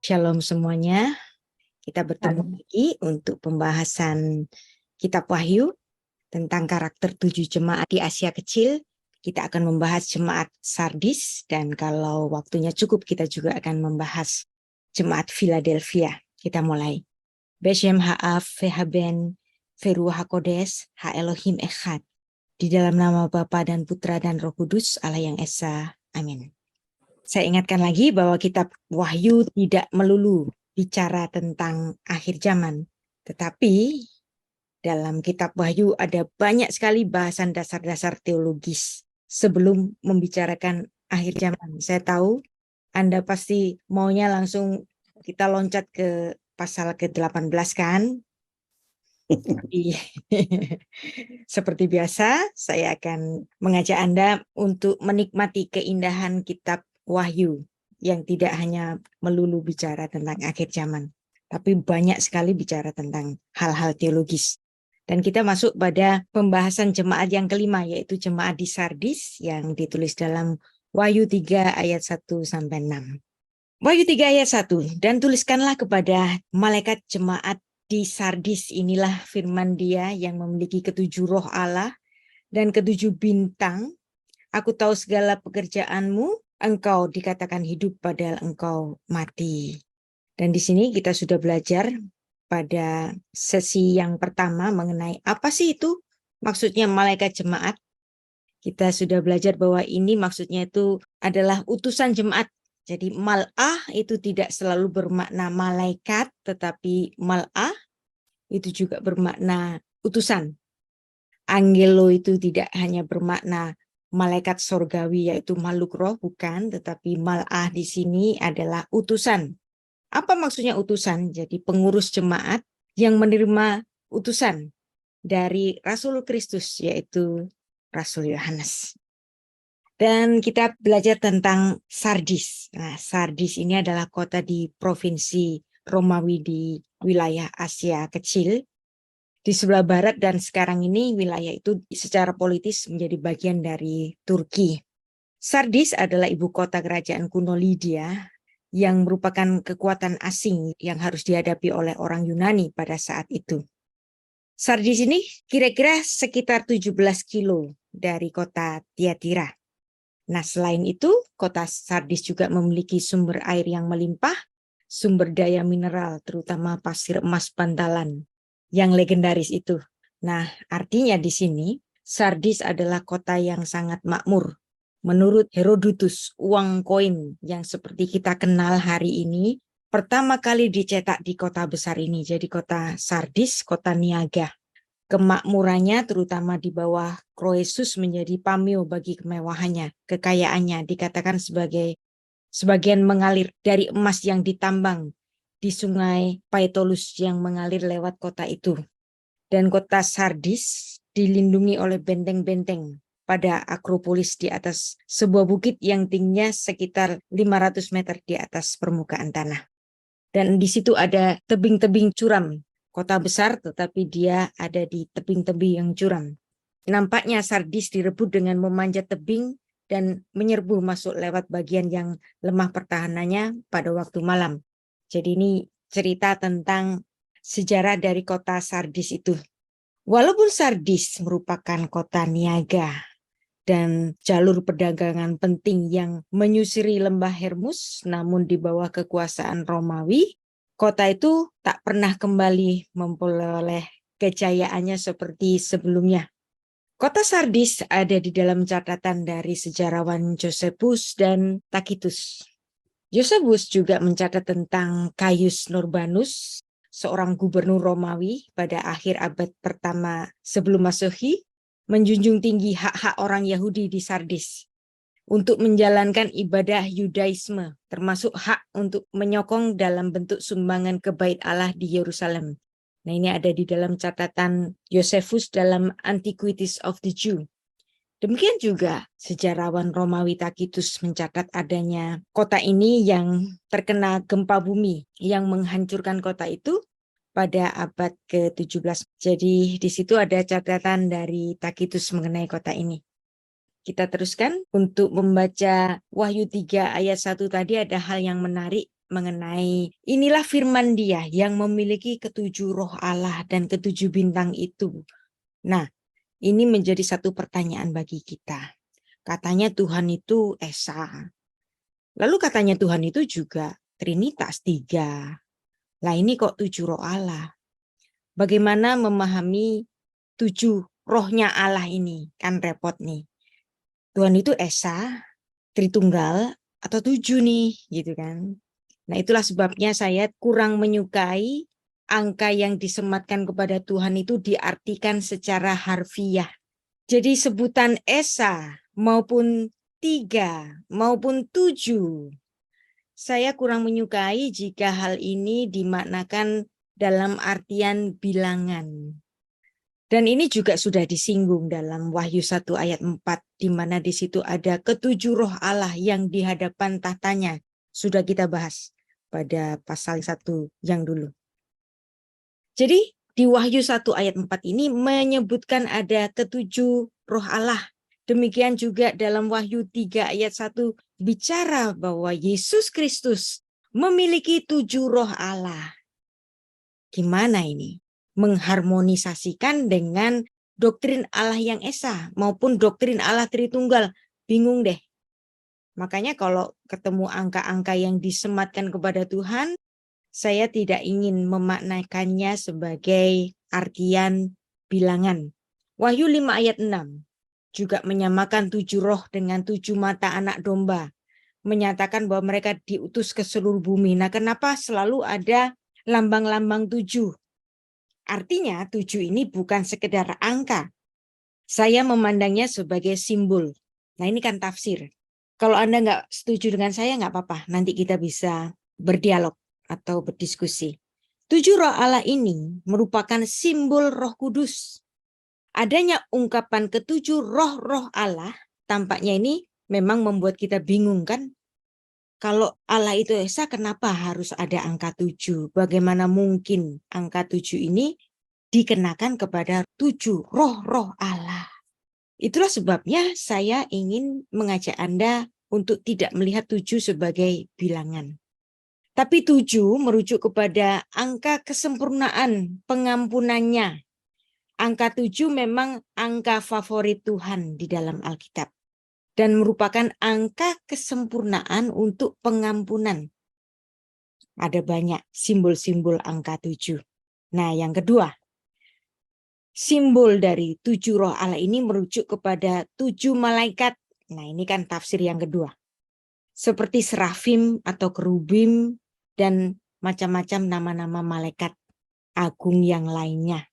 Shalom semuanya, kita bertemu lagi untuk pembahasan Kitab Wahyu tentang karakter 7 jemaat di Asia Kecil. Kita akan membahas jemaat Sardis, dan kalau waktunya cukup kita juga akan membahas jemaat Philadelphia. Kita mulai. Beshem ha'af vehaben veru hakodes ha Elohim echad. Di dalam nama Bapa dan Putra dan Roh Kudus, Allah yang Esa. Amin. Saya ingatkan lagi bahwa kitab Wahyu tidak melulu bicara tentang akhir zaman. Tetapi dalam kitab Wahyu ada banyak sekali bahasan dasar-dasar teologis sebelum membicarakan akhir zaman. Saya tahu Anda pasti maunya langsung kita loncat ke pasal ke-18 kan? Seperti biasa, saya akan mengajak Anda untuk menikmati keindahan kitab Wahyu yang tidak hanya melulu bicara tentang akhir zaman, tapi banyak sekali bicara tentang hal-hal teologis. Dan kita masuk pada pembahasan jemaat yang kelima, yaitu jemaat di Sardis yang ditulis dalam Wahyu 3 ayat 1-6. Wahyu 3 ayat 1, dan tuliskanlah kepada malaikat jemaat di Sardis, inilah firman Dia yang memiliki ketujuh roh Allah dan ketujuh bintang. Aku tahu segala pekerjaanmu, engkau dikatakan hidup padahal engkau mati. Dan di sini kita sudah belajar pada sesi yang pertama mengenai apa sih itu maksudnya malaikat jemaat. Kita sudah belajar bahwa ini maksudnya itu adalah utusan jemaat. Jadi mal'ah itu tidak selalu bermakna malaikat, tetapi mal'ah itu juga bermakna utusan. Angelo itu tidak hanya bermakna malaikat sorgawi yaitu makhluk roh, bukan, tetapi mal'ah di sini adalah utusan. Apa maksudnya utusan? Jadi pengurus jemaat yang menerima utusan dari Rasul Kristus, yaitu Rasul Yohanes. Dan kita belajar tentang Sardis. Nah, Sardis ini adalah kota di provinsi Romawi di wilayah Asia Kecil, di sebelah barat, dan sekarang ini wilayah itu secara politis menjadi bagian dari Turki. Sardis adalah ibu kota kerajaan kuno Lydia yang merupakan kekuatan asing yang harus dihadapi oleh orang Yunani pada saat itu. Sardis ini kira-kira sekitar 17 kilo dari kota Tiatira. Nah, selain itu, kota Sardis juga memiliki sumber air yang melimpah, sumber daya mineral, terutama pasir emas Bantalan yang legendaris itu. Nah, artinya di sini, Sardis adalah kota yang sangat makmur. Menurut Herodotus, uang koin yang seperti kita kenal hari ini, pertama kali dicetak di kota besar ini, jadi kota Sardis, kota niaga. Kemakmurannya terutama di bawah Kroesus menjadi pameo bagi kemewahannya, kekayaannya, dikatakan sebagian mengalir dari emas yang ditambang di sungai Paetolus yang mengalir lewat kota itu. Dan kota Sardis dilindungi oleh benteng-benteng pada Akropolis di atas sebuah bukit yang tingginya sekitar 500 meter di atas permukaan tanah. Dan di situ ada tebing-tebing curam. Kota besar tetapi dia ada di tebing-tebing yang curam. Nampaknya Sardis direbut dengan memanjat tebing dan menyerbu masuk lewat bagian yang lemah pertahanannya pada waktu malam. Jadi ini cerita tentang sejarah dari kota Sardis itu. Walaupun Sardis merupakan kota niaga dan jalur perdagangan penting yang menyusuri lembah Hermus, namun di bawah kekuasaan Romawi, kota itu tak pernah kembali memperoleh kejayaannya seperti sebelumnya. Kota Sardis ada di dalam catatan dari sejarawan Josephus dan Tacitus. Josephus juga mencatat tentang Gaius Norbanus, seorang gubernur Romawi pada akhir abad pertama sebelum Masehi, menjunjung tinggi hak-hak orang Yahudi di Sardis untuk menjalankan ibadah Yudaisme, termasuk hak untuk menyokong dalam bentuk sumbangan ke Bait Allah di Yerusalem. Nah, ini ada di dalam catatan Josephus dalam Antiquities of the Jew. Demikian juga sejarawan Romawi Tacitus mencatat adanya kota ini yang terkena gempa bumi yang menghancurkan kota itu pada abad ke-17. Jadi di situ ada catatan dari Tacitus mengenai kota ini. Kita teruskan untuk membaca Wahyu 3 ayat 1 tadi, ada hal yang menarik mengenai inilah firman Dia yang memiliki ketujuh roh Allah dan ketujuh bintang itu. Nah, ini menjadi satu pertanyaan bagi kita. Katanya Tuhan itu Esa. Lalu katanya Tuhan itu juga Trinitas 3. Lah ini kok 7 roh Allah. Bagaimana memahami 7 rohnya Allah ini? Kan repot nih. Tuhan itu Esa, Tritunggal, atau 7 nih, gitu kan. Nah itulah sebabnya saya kurang menyukai angka yang disematkan kepada Tuhan itu diartikan secara harfiah. Jadi sebutan Esa maupun 3 maupun 7, saya kurang menyukai jika hal ini dimaknakan dalam artian bilangan. Dan ini juga sudah disinggung dalam Wahyu 1 ayat 4, di mana di situ ada ketujuh roh Allah yang di hadapan tahtanya. Sudah kita bahas pada pasal 1 yang dulu. Jadi di Wahyu 1 ayat 4 ini menyebutkan ada ketujuh roh Allah. Demikian juga dalam Wahyu 3 ayat 1 bicara bahwa Yesus Kristus memiliki 7 roh Allah. Gimana ini? Mengharmonisasikan dengan doktrin Allah yang Esa maupun doktrin Allah Tritunggal. Bingung deh. Makanya kalau ketemu angka-angka yang disematkan kepada Tuhan, saya tidak ingin memaknakannya sebagai artian bilangan. Wahyu 5 ayat 6 juga menyamakan 7 roh dengan 7 mata anak domba. Menyatakan bahwa mereka diutus ke seluruh bumi. Nah, kenapa selalu ada lambang-lambang 7? Artinya 7 ini bukan sekedar angka. Saya memandangnya sebagai simbol. Nah, ini kan tafsir. Kalau Anda nggak setuju dengan saya, nggak apa-apa. Nanti kita bisa berdialog atau berdiskusi. 7 roh Allah ini merupakan simbol Roh Kudus. Adanya ungkapan ketujuh roh-roh Allah, tampaknya ini memang membuat kita bingung kan? Kalau Allah itu Esa, kenapa harus ada angka 7? Bagaimana mungkin angka 7 ini dikenakan kepada 7 roh-roh Allah? Itulah sebabnya saya ingin mengajak Anda untuk tidak melihat 7 sebagai bilangan. Tapi 7 merujuk kepada angka kesempurnaan pengampunannya. Angka 7 memang angka favorit Tuhan di dalam Alkitab. Dan merupakan angka kesempurnaan untuk pengampunan. Ada banyak simbol-simbol angka 7. Nah, yang kedua, simbol dari 7 roh Allah ini merujuk kepada 7 malaikat. Nah, ini kan tafsir yang kedua. Seperti serafim atau kerubim dan macam-macam nama-nama malaikat agung yang lainnya.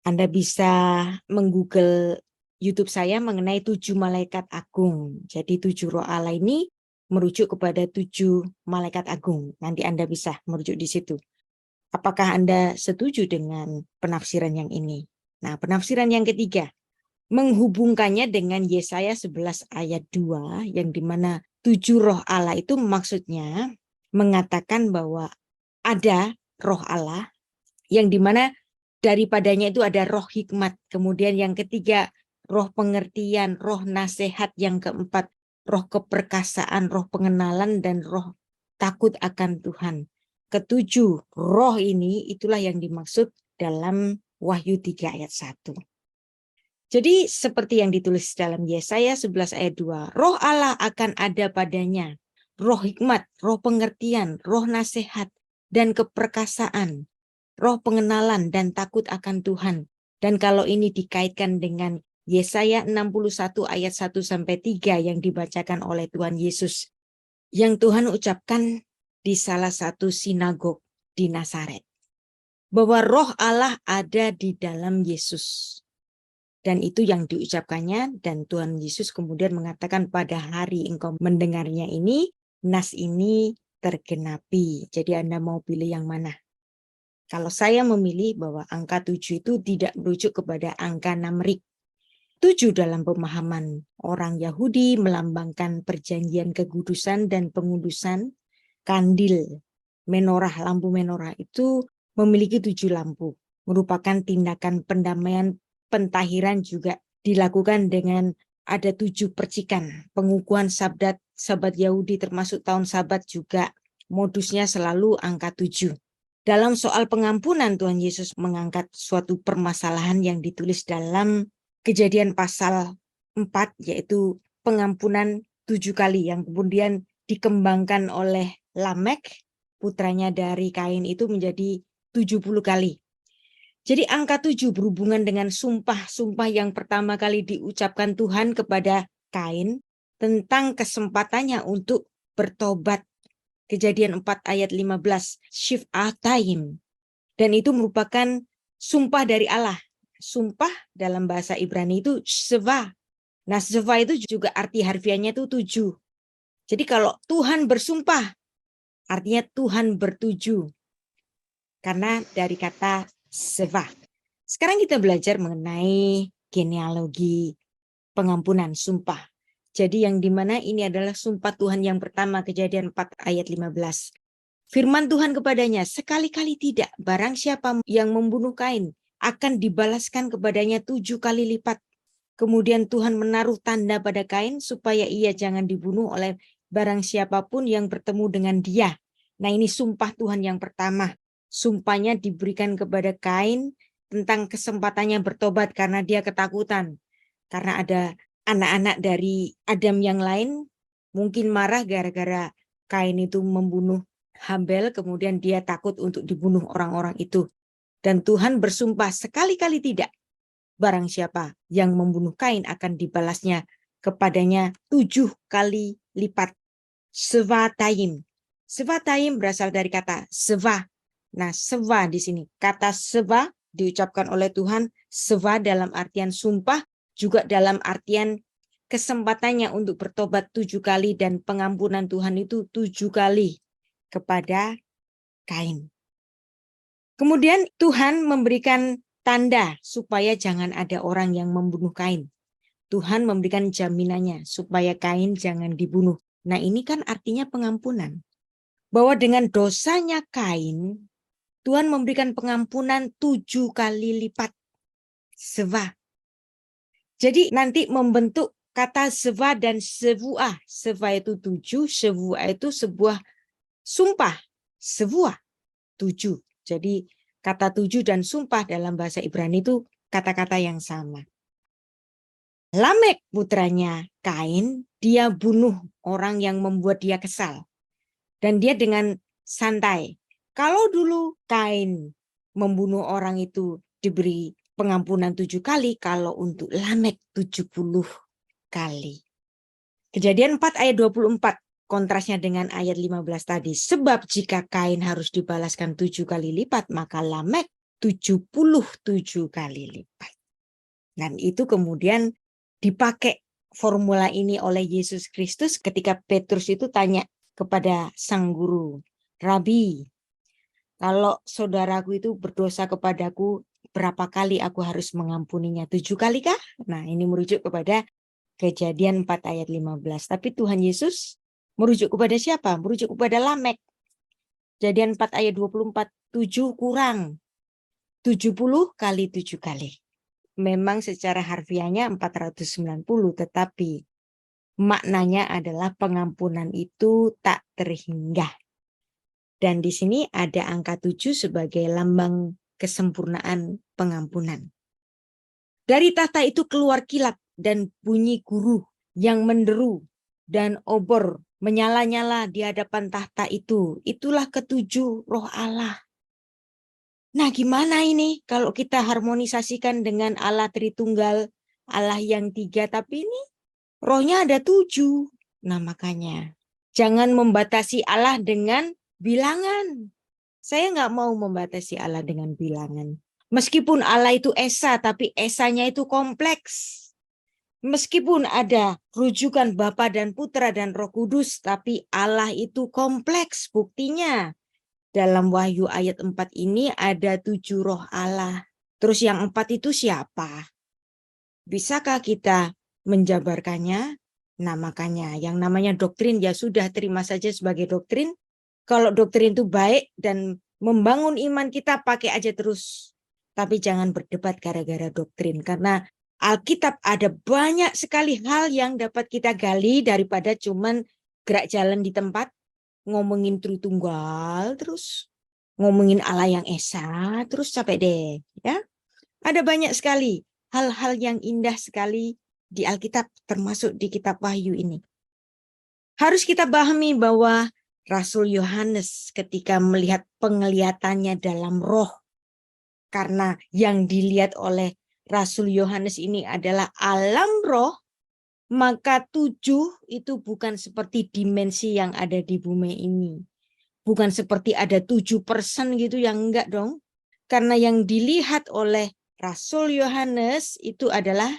Anda bisa menggoogle YouTube saya mengenai 7 malaikat agung. Jadi 7 roh Allah ini merujuk kepada 7 malaikat agung. Nanti Anda bisa merujuk di situ. Apakah Anda setuju dengan penafsiran yang ini? Nah, penafsiran yang ketiga, menghubungkannya dengan Yesaya 11 ayat 2, yang dimana 7 roh Allah itu maksudnya mengatakan bahwa ada roh Allah, yang dimana daripadanya itu ada roh hikmat. Kemudian yang ketiga, roh pengertian, roh nasihat. Yang keempat, roh keperkasaan, roh pengenalan, dan roh takut akan Tuhan. Ketujuh roh ini itulah yang dimaksud dalam Wahyu 3 ayat 1. Jadi seperti yang ditulis dalam Yesaya 11 ayat 2, roh Allah akan ada padanya, roh hikmat, roh pengertian, roh nasihat, dan keperkasaan, roh pengenalan dan takut akan Tuhan. Dan kalau ini dikaitkan dengan Yesaya 61 ayat 1-3 yang dibacakan oleh Tuhan Yesus, yang Tuhan ucapkan di salah satu sinagog di Nazaret, bahwa roh Allah ada di dalam Yesus. Dan itu yang diucapkannya, dan Tuhan Yesus kemudian mengatakan pada hari engkau mendengarnya ini, nas ini tergenapi. Jadi Anda mau pilih yang mana? Kalau saya memilih bahwa angka 7 itu tidak merujuk kepada angka Namrik. 7 dalam pemahaman orang Yahudi melambangkan perjanjian kekudusan dan pengudusan. Kandil, menorah, lampu menorah itu memiliki 7 lampu. Merupakan tindakan pendamaian, pentahiran juga dilakukan dengan ada 7 percikan. Pengukuhan sabat Yahudi termasuk tahun sabat juga modusnya selalu angka 7. Dalam soal pengampunan, Tuhan Yesus mengangkat suatu permasalahan yang ditulis dalam Kejadian pasal 4, yaitu pengampunan 7 kali yang kemudian dikembangkan oleh Lamek, putranya dari Kain itu menjadi 70 kali. Jadi angka 7 berhubungan dengan sumpah-sumpah yang pertama kali diucapkan Tuhan kepada Kain tentang kesempatannya untuk bertobat. Kejadian 4 ayat 15, Shiv'atayim. Dan itu merupakan sumpah dari Allah. Sumpah dalam bahasa Ibrani itu sheva. Nah, sheva itu juga arti harfiahnya itu 7. Jadi kalau Tuhan bersumpah, artinya Tuhan bertuju. Karena dari kata sheva. Sekarang kita belajar mengenai genealogi pengampunan sumpah. Jadi yang dimana ini adalah sumpah Tuhan yang pertama, Kejadian 4 ayat 15. Firman Tuhan kepadanya, sekali-kali tidak, barang siapa yang membunuh Kain akan dibalaskan kepadanya 7 kali lipat. Kemudian Tuhan menaruh tanda pada Kain supaya ia jangan dibunuh oleh barang siapapun yang bertemu dengan dia. Nah, ini sumpah Tuhan yang pertama. Sumpahnya diberikan kepada Kain tentang kesempatannya bertobat karena dia ketakutan. Karena ada anak-anak dari Adam yang lain mungkin marah gara-gara Kain itu membunuh Habel, kemudian dia takut untuk dibunuh orang-orang itu. Dan Tuhan bersumpah sekali-kali tidak, barang siapa yang membunuh Kain akan dibalasnya kepadanya 7 kali lipat. Shiv'atayim. Shiv'atayim berasal dari kata sheva. Nah, sheva di sini. Kata sheva diucapkan oleh Tuhan, sheva dalam artian sumpah, juga dalam artian kesempatannya untuk bertobat 7 kali dan pengampunan Tuhan itu 7 kali kepada Kain. Kemudian Tuhan memberikan tanda supaya jangan ada orang yang membunuh Kain. Tuhan memberikan jaminannya supaya Kain jangan dibunuh. Nah, ini kan artinya pengampunan. Bahwa dengan dosanya Kain, Tuhan memberikan pengampunan 7 kali lipat. Sheva. Jadi nanti membentuk kata sheva dan shevuah. Sheva itu 7, shevuah itu sebuah sumpah. Shevuah 7. Jadi kata 7 dan sumpah dalam bahasa Ibrani itu kata-kata yang sama. Lamek putranya Kain, dia bunuh orang yang membuat dia kesal. Dan dia dengan santai. Kalau dulu Kain membunuh orang itu diberi pengampunan 7 kali, kalau untuk Lamek 70 kali. Kejadian 4 ayat 24. Kontrasnya dengan ayat 15 tadi. Sebab jika Kain harus dibalaskan 7 kali lipat, maka Lamek 77 kali lipat. Dan itu kemudian dipakai formula ini oleh Yesus Kristus ketika Petrus itu tanya kepada sang guru, Rabi, kalau saudaraku itu berdosa kepadaku, berapa kali aku harus mengampuninya? 7 kali kah? Nah, ini merujuk kepada Kejadian 4 ayat 15. Tapi Tuhan Yesus merujuk kepada siapa? Merujuk kepada Lamek. Kejadian 4 ayat 24, 7 kurang 70 kali 7 kali. Memang secara harfiahnya 490, tetapi maknanya adalah pengampunan itu tak terhingga. Dan di sini ada angka 7 sebagai lambang kesempurnaan pengampunan. Dari tahta itu keluar kilap dan bunyi guruh yang menderu dan obor menyala-nyala di hadapan tahta itu. Itulah ketujuh roh Allah. Nah, gimana ini kalau kita harmonisasikan dengan Allah Tritunggal, Allah yang 3, tapi ini rohnya ada 7. Nah, makanya jangan membatasi Allah dengan bilangan. Saya nggak mau membatasi Allah dengan bilangan. Meskipun Allah itu esa, tapi esanya itu kompleks. Meskipun ada rujukan Bapa dan Putra dan Roh Kudus, tapi Allah itu kompleks. Buktinya dalam Wahyu ayat 4 ini ada 7 roh Allah. Terus yang 4 itu siapa? Bisakah kita menjabarkannya? Nah, makanya yang namanya doktrin ya sudah terima saja sebagai doktrin. Kalau doktrin itu baik dan membangun iman kita, pakai aja terus. Tapi jangan berdebat gara-gara doktrin. Karena Alkitab ada banyak sekali hal yang dapat kita gali daripada cuman gerak jalan di tempat. ngomongin Tritunggal, terus ngomongin Allah yang Esa, terus capek deh. Ya, ada banyak sekali hal-hal yang indah sekali di Alkitab, termasuk di kitab Wahyu ini. Harus kita pahami bahwa Rasul Yohanes ketika melihat penglihatannya dalam roh, karena yang dilihat oleh Rasul Yohanes ini adalah alam roh, maka 7 itu bukan seperti dimensi yang ada di bumi ini. Bukan seperti ada 7% gitu, yang enggak dong. Karena yang dilihat oleh Rasul Yohanes itu adalah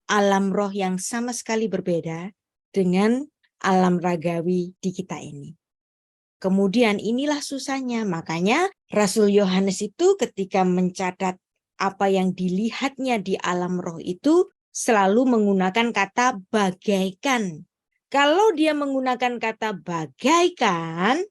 alam roh yang sama sekali berbeda dengan alam ragawi di kita ini. Kemudian inilah susahnya, makanya Rasul Yohanes itu ketika mencatat apa yang dilihatnya di alam roh itu selalu menggunakan kata bagaikan. Kalau dia menggunakan kata bagaikan,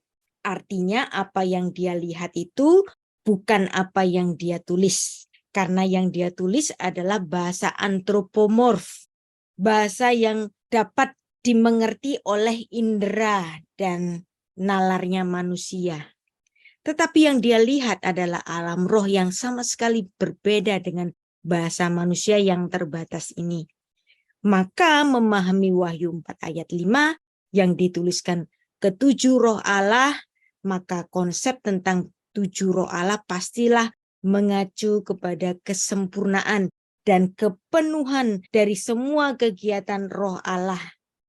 artinya apa yang dia lihat itu bukan apa yang dia tulis. Karena yang dia tulis adalah bahasa antropomorf, bahasa yang dapat dimengerti oleh indera dan nalarnya manusia. Tetapi yang dia lihat adalah alam roh yang sama sekali berbeda dengan bahasa manusia yang terbatas ini. Maka memahami Wahyu 4 ayat 5 yang dituliskan ketujuh roh Allah, maka konsep tentang 7 roh Allah pastilah mengacu kepada kesempurnaan dan kepenuhan dari semua kegiatan roh Allah.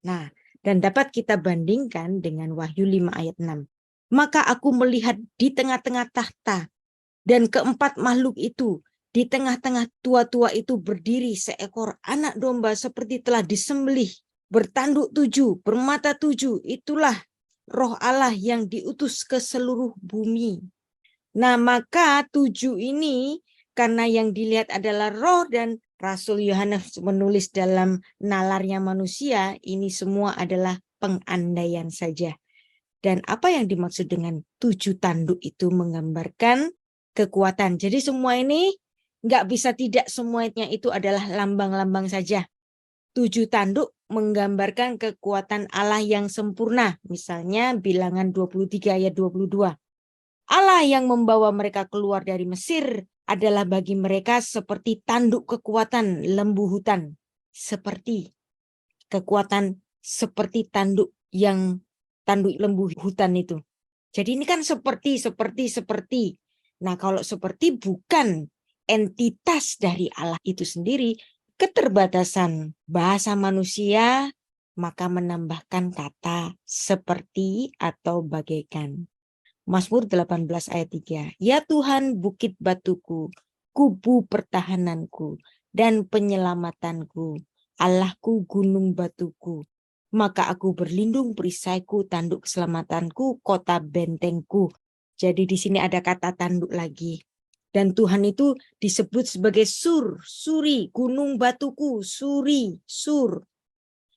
Nah, dan dapat kita bandingkan dengan Wahyu 5 ayat 6. Maka aku melihat di tengah-tengah tahta dan keempat makhluk itu, di tengah-tengah tua-tua itu berdiri seekor anak domba seperti telah disembelih, bertanduk 7, bermata 7. Itulah roh Allah yang diutus ke seluruh bumi. Nah, maka 7 ini karena yang dilihat adalah roh dan Rasul Yohanes menulis dalam nalarnya manusia, ini semua adalah pengandaian saja. Dan apa yang dimaksud dengan 7 tanduk itu menggambarkan kekuatan. Jadi semua ini nggak bisa tidak, semuanya itu adalah lambang-lambang saja. 7 tanduk menggambarkan kekuatan Allah yang sempurna. Misalnya bilangan 23 ayat 22. Allah yang membawa mereka keluar dari Mesir adalah bagi mereka seperti tanduk kekuatan lembu hutan. Seperti kekuatan seperti tanduk lembu hutan itu. Jadi ini kan seperti. Nah, kalau seperti bukan entitas dari Allah itu sendiri, keterbatasan bahasa manusia, maka menambahkan kata seperti atau bagaikan. Mazmur 18 ayat 3. Ya Tuhan, bukit batuku, kubu pertahananku, dan penyelamatanku, Allahku gunung batuku. Maka aku berlindung perisaiku, tanduk keselamatanku, kota bentengku. Jadi di sini ada kata tanduk lagi. Dan Tuhan itu disebut sebagai suri, gunung batuku, sur.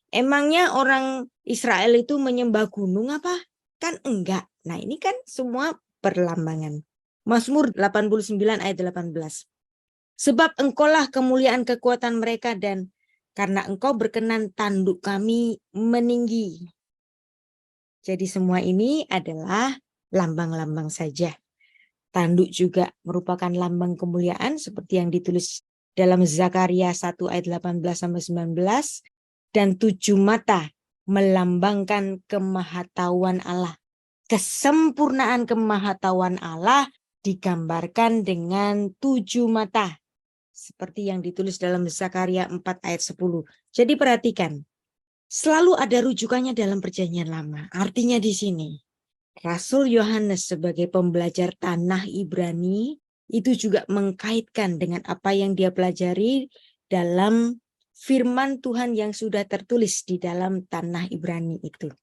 Emangnya orang Israel itu menyembah gunung apa? Kan enggak. Nah, ini kan semua perlambangan. Mazmur 89 ayat 18. Sebab engkaulah kemuliaan kekuatan mereka dan karena engkau berkenan tanduk kami meninggi. Jadi semua ini adalah lambang-lambang saja. Tanduk juga merupakan lambang kemuliaan seperti yang ditulis dalam Zakaria 1 ayat 18-19. Dan 7 mata melambangkan kemahatauan Allah. Kesempurnaan kemahatauan Allah digambarkan dengan 7 mata. Seperti yang ditulis dalam Zakaria 4 ayat 10. Jadi perhatikan, selalu ada rujukannya dalam Perjanjian Lama. Artinya di sini, Rasul Yohanes sebagai pembelajar tanah Ibrani itu juga mengkaitkan dengan apa yang dia pelajari dalam firman Tuhan yang sudah tertulis di dalam tanah Ibrani itu.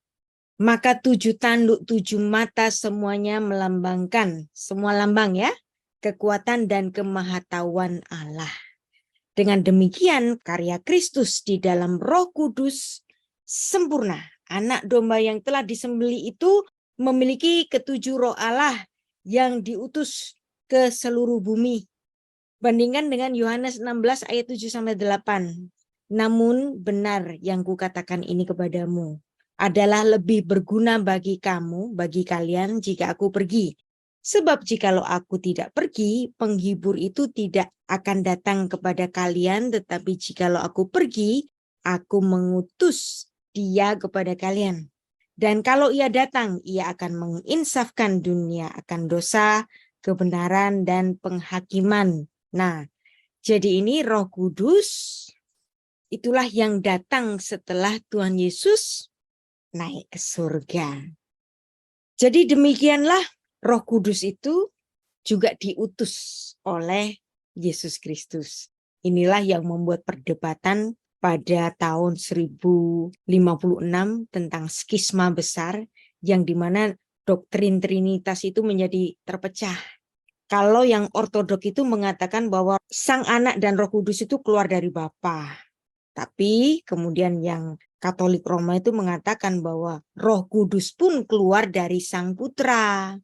Maka 7 tanduk, 7 mata semuanya melambangkan, semua lambang ya, kekuatan dan kemahatauan Allah. Dengan demikian karya Kristus di dalam Roh Kudus sempurna. Anak domba yang telah disembelih itu memiliki ketujuh roh Allah yang diutus ke seluruh bumi. Bandingkan dengan Yohanes 16 ayat 7-8. Namun benar yang kukatakan ini kepadamu adalah lebih berguna bagi kamu, bagi kalian jika aku pergi. Sebab jikalau aku tidak pergi, penghibur itu tidak akan datang kepada kalian, tetapi jikalau aku pergi, aku mengutus dia kepada kalian. Dan kalau ia datang, ia akan menginsafkan dunia akan dosa, kebenaran, dan penghakiman. Nah, jadi ini Roh Kudus, itulah yang datang setelah Tuhan Yesus naik ke surga. Jadi demikianlah Roh Kudus itu juga diutus oleh Yesus Kristus. Inilah yang membuat perdebatan pada tahun 1056 tentang skisma besar yang dimana doktrin Trinitas itu menjadi terpecah. Kalau yang ortodok itu mengatakan bahwa Sang Anak dan Roh Kudus itu keluar dari Bapa. Tapi kemudian yang Katolik Roma itu mengatakan bahwa Roh Kudus pun keluar dari Sang Putra.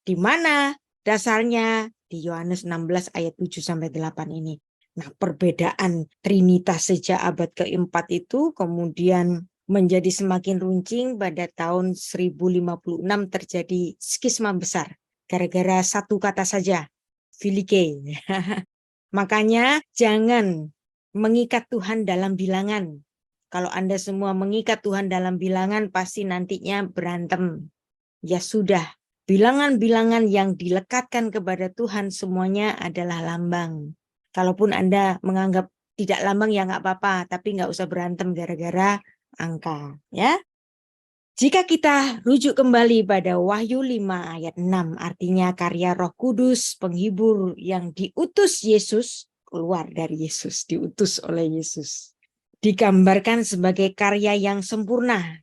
Di mana dasarnya? Di Yohanes 16 ayat 7-8 ini. Nah, perbedaan Trinitas sejak abad keempat itu kemudian menjadi semakin runcing. Pada tahun 1056 terjadi skisma besar. Gara-gara satu kata saja, filike. Makanya jangan mengikat Tuhan dalam bilangan. Kalau Anda semua mengikat Tuhan dalam bilangan, pasti nantinya berantem. Ya sudah, bilangan-bilangan yang dilekatkan kepada Tuhan semuanya adalah lambang. Kalaupun Anda menganggap tidak lambang ya nggak apa-apa, tapi nggak usah berantem gara-gara angka. Ya. Jika kita rujuk kembali pada Wahyu 5 ayat 6, artinya karya Roh Kudus, penghibur yang diutus Yesus, keluar dari Yesus, diutus oleh Yesus. Digambarkan sebagai karya yang sempurna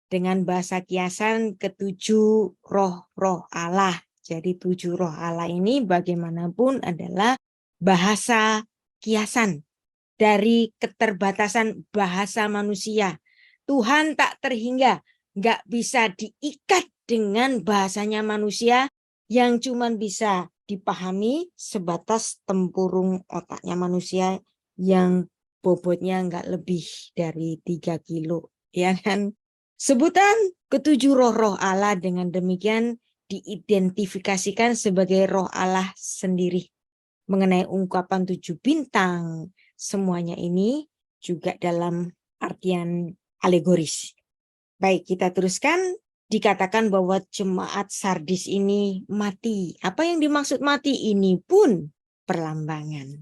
dengan bahasa kiasan ketujuh roh-roh Allah. Jadi 7 roh Allah ini bagaimanapun adalah bahasa kiasan dari keterbatasan bahasa manusia. Tuhan tak terhingga, nggak bisa diikat dengan bahasanya manusia yang cuma bisa dipahami sebatas tempurung otaknya manusia yang bobotnya nggak lebih dari 3 kilo. Ya kan? Sebutan ketujuh roh-roh Allah dengan demikian diidentifikasikan sebagai roh Allah sendiri. Mengenai ungkapan 7 bintang, semuanya ini juga dalam artian alegoris. Baik, kita teruskan. Dikatakan bahwa jemaat Sardis ini mati. Apa yang dimaksud mati? Ini pun perlambangan.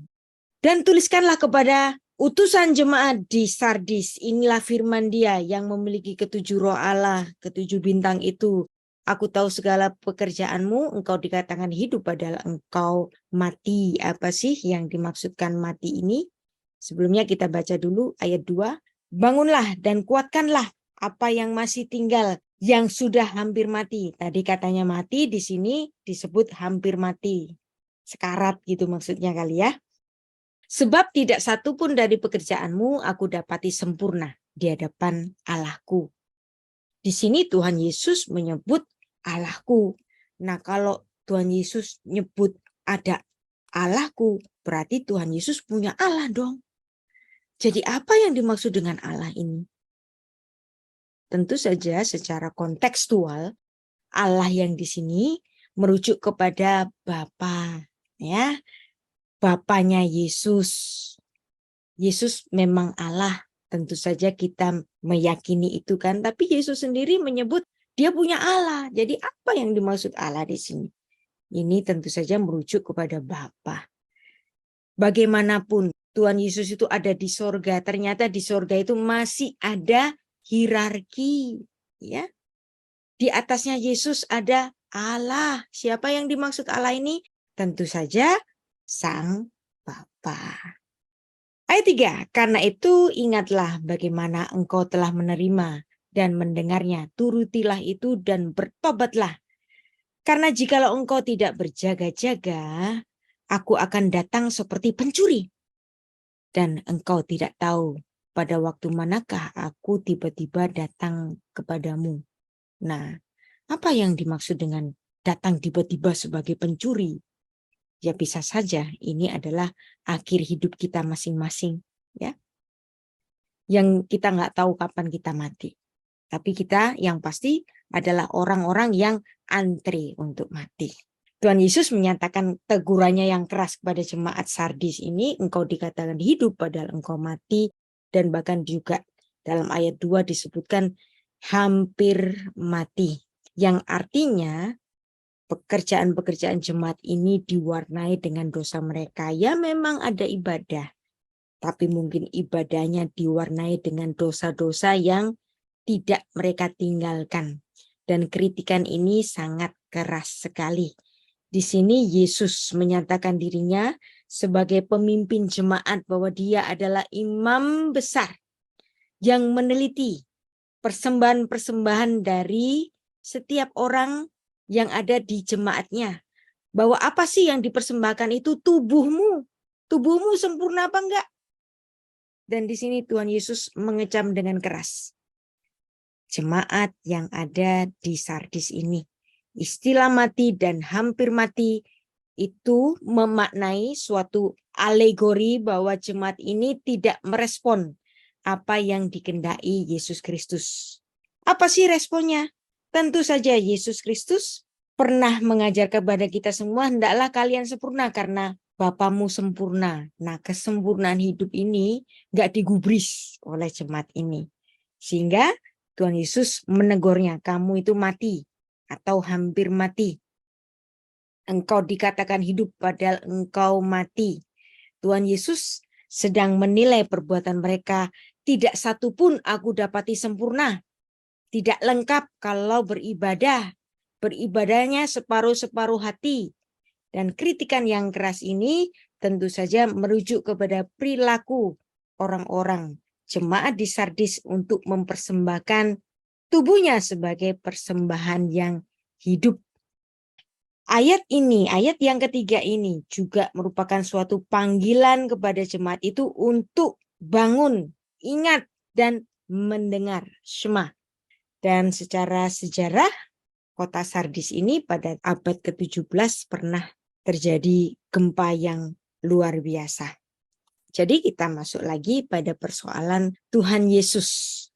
Dan tuliskanlah kepada utusan jemaat di Sardis, inilah firman Dia yang memiliki ketujuh roh Allah, ketujuh bintang itu. Aku tahu segala pekerjaanmu, engkau dikatakan hidup padahal engkau mati. Apa sih yang dimaksudkan mati ini? Sebelumnya kita baca dulu ayat 2. Bangunlah dan kuatkanlah apa yang masih tinggal, yang sudah hampir mati. Tadi katanya mati, di sini disebut hampir mati. Sekarat gitu maksudnya kali ya. Sebab tidak satu pun dari pekerjaanmu aku dapati sempurna di hadapan Allahku. Di sini Tuhan Yesus menyebut Allahku. Nah, kalau Tuhan Yesus nyebut ada Allahku, berarti Tuhan Yesus punya Allah dong. Jadi apa yang dimaksud dengan Allah ini? Tentu saja secara kontekstual, Allah yang di sini merujuk kepada Bapa, ya. Bapanya Yesus. Yesus memang Allah. Tentu saja kita meyakini itu kan. Tapi Yesus sendiri menyebut dia punya Allah. Jadi apa yang dimaksud Allah di sini? Ini tentu saja merujuk kepada Bapa. Bagaimanapun Tuhan Yesus itu ada di sorga. Ternyata di sorga itu masih ada hierarki. Ya. Di atasnya Yesus ada Allah. Siapa yang dimaksud Allah ini? Tentu saja Sang Bapa. Ayat 3, karena itu ingatlah bagaimana engkau telah menerima dan mendengarnya, turutilah itu dan bertobatlah. Karena jikalau engkau tidak berjaga-jaga, aku akan datang seperti pencuri. Dan engkau tidak tahu pada waktu manakah aku tiba-tiba datang kepadamu. Nah, apa yang dimaksud dengan datang tiba-tiba sebagai pencuri? Ya bisa saja ini adalah akhir hidup kita masing-masing, ya. Yang kita nggak tahu kapan kita mati. Tapi kita yang pasti adalah orang-orang yang antre untuk mati. Tuhan Yesus menyatakan tegurannya yang keras kepada jemaat Sardis ini, engkau dikatakan hidup padahal engkau mati, dan bahkan juga dalam ayat 2 disebutkan hampir mati. Yang artinya pekerjaan-pekerjaan jemaat ini diwarnai dengan dosa mereka. Ya memang ada ibadah, tapi mungkin ibadahnya diwarnai dengan dosa-dosa yang tidak mereka tinggalkan. Dan kritikan ini sangat keras sekali. Di sini Yesus menyatakan dirinya sebagai pemimpin jemaat bahwa dia adalah imam besar yang meneliti persembahan-persembahan dari setiap orang yang ada di jemaatnya. Bahwa apa sih yang dipersembahkan itu tubuhmu. Tubuhmu sempurna apa enggak? Dan di sini Tuhan Yesus mengecam dengan keras jemaat yang ada di Sardis ini. Istilah mati dan hampir mati itu memaknai suatu alegori bahwa jemaat ini tidak merespon apa yang dikehendaki Yesus Kristus. Apa sih responnya? Tentu saja Yesus Kristus pernah mengajar kepada kita semua, hendaklah kalian sempurna karena Bapamu sempurna. Nah, kesempurnaan hidup ini nggak digubris oleh jemaat ini. Sehingga Tuhan Yesus menegurnya, kamu itu mati atau hampir mati. Engkau dikatakan hidup padahal engkau mati. Tuhan Yesus sedang menilai perbuatan mereka. Tidak satu pun aku dapati sempurna. Tidak lengkap kalau beribadah. Beribadahnya separuh-separuh hati. Dan kritikan yang keras ini tentu saja merujuk kepada perilaku orang-orang jemaat di Sardis untuk mempersembahkan tubuhnya sebagai persembahan yang hidup. Ayat ini, ayat yang ketiga ini juga merupakan suatu panggilan kepada jemaat itu untuk bangun, ingat, dan mendengar Shema. Dan secara sejarah, kota Sardis ini pada abad ke-17 pernah terjadi gempa yang luar biasa. Jadi kita masuk lagi pada persoalan Tuhan Yesus.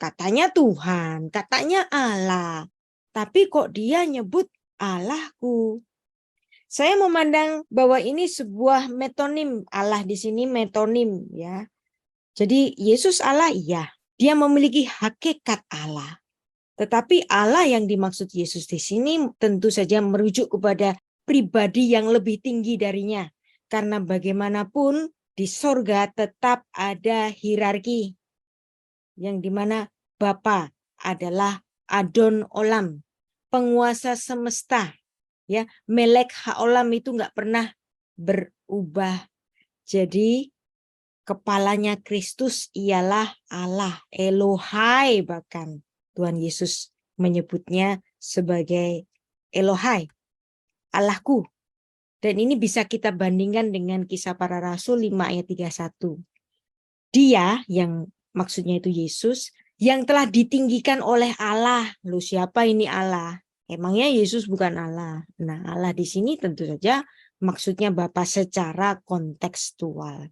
Katanya Tuhan, katanya Allah. Tapi kok dia nyebut Allahku? Saya memandang bahwa ini sebuah metonim. Allah di sini metonim ya. Jadi Yesus Allah iya. Dia memiliki hakikat Allah. Tetapi Allah yang dimaksud Yesus di sini tentu saja merujuk kepada pribadi yang lebih tinggi darinya. Karena bagaimanapun di sorga tetap ada hierarki. Yang dimana Bapa adalah Adon Olam, penguasa semesta. Ya, Melek Haolam itu nggak pernah berubah. Jadi kepalanya Kristus ialah Allah, Elohai bahkan. Tuhan Yesus menyebutnya sebagai Elohai, Allahku. Dan ini bisa kita bandingkan dengan Kisah Para Rasul 5 ayat 31. Dia yang maksudnya itu Yesus yang telah ditinggikan oleh Allah. Loh, siapa ini Allah? Emangnya Yesus bukan Allah? Nah, Allah di sini tentu saja maksudnya Bapa secara kontekstual.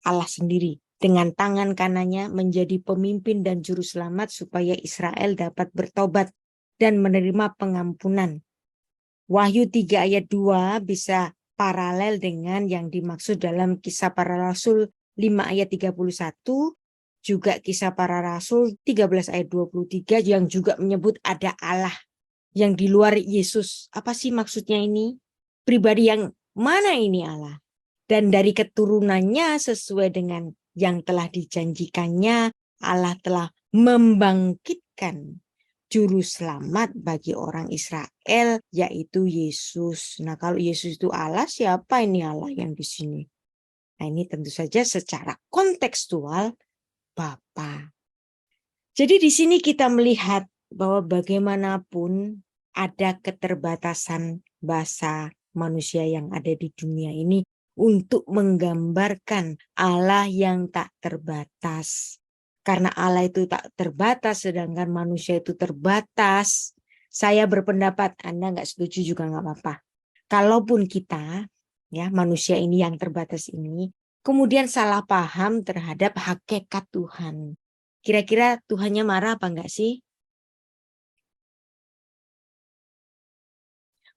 Allah sendiri dengan tangan kanannya menjadi pemimpin dan juru selamat supaya Israel dapat bertobat dan menerima pengampunan. Wahyu 3 ayat 2 bisa paralel dengan yang dimaksud dalam Kisah Para Rasul 5 ayat 31, juga Kisah Para Rasul 13 ayat 23 yang juga menyebut ada Allah yang di luar Yesus. Apa sih maksudnya ini? Pribadi yang mana ini Allah? Dan dari keturunannya sesuai dengan yang telah dijanjikannya, Allah telah membangkitkan juru selamat bagi orang Israel, yaitu Yesus. Nah, kalau Yesus itu Allah, siapa ini Allah yang di sini? Nah, ini tentu saja secara kontekstual Bapa. Jadi di sini kita melihat bahwa bagaimanapun ada keterbatasan bahasa manusia yang ada di dunia ini untuk menggambarkan Allah yang tak terbatas. Karena Allah itu tak terbatas, sedangkan manusia itu terbatas. Saya berpendapat, Anda nggak setuju juga nggak apa-apa. Kalaupun kita, ya manusia ini yang terbatas ini, kemudian salah paham terhadap hakikat Tuhan. Kira-kira Tuhannya marah apa enggak sih?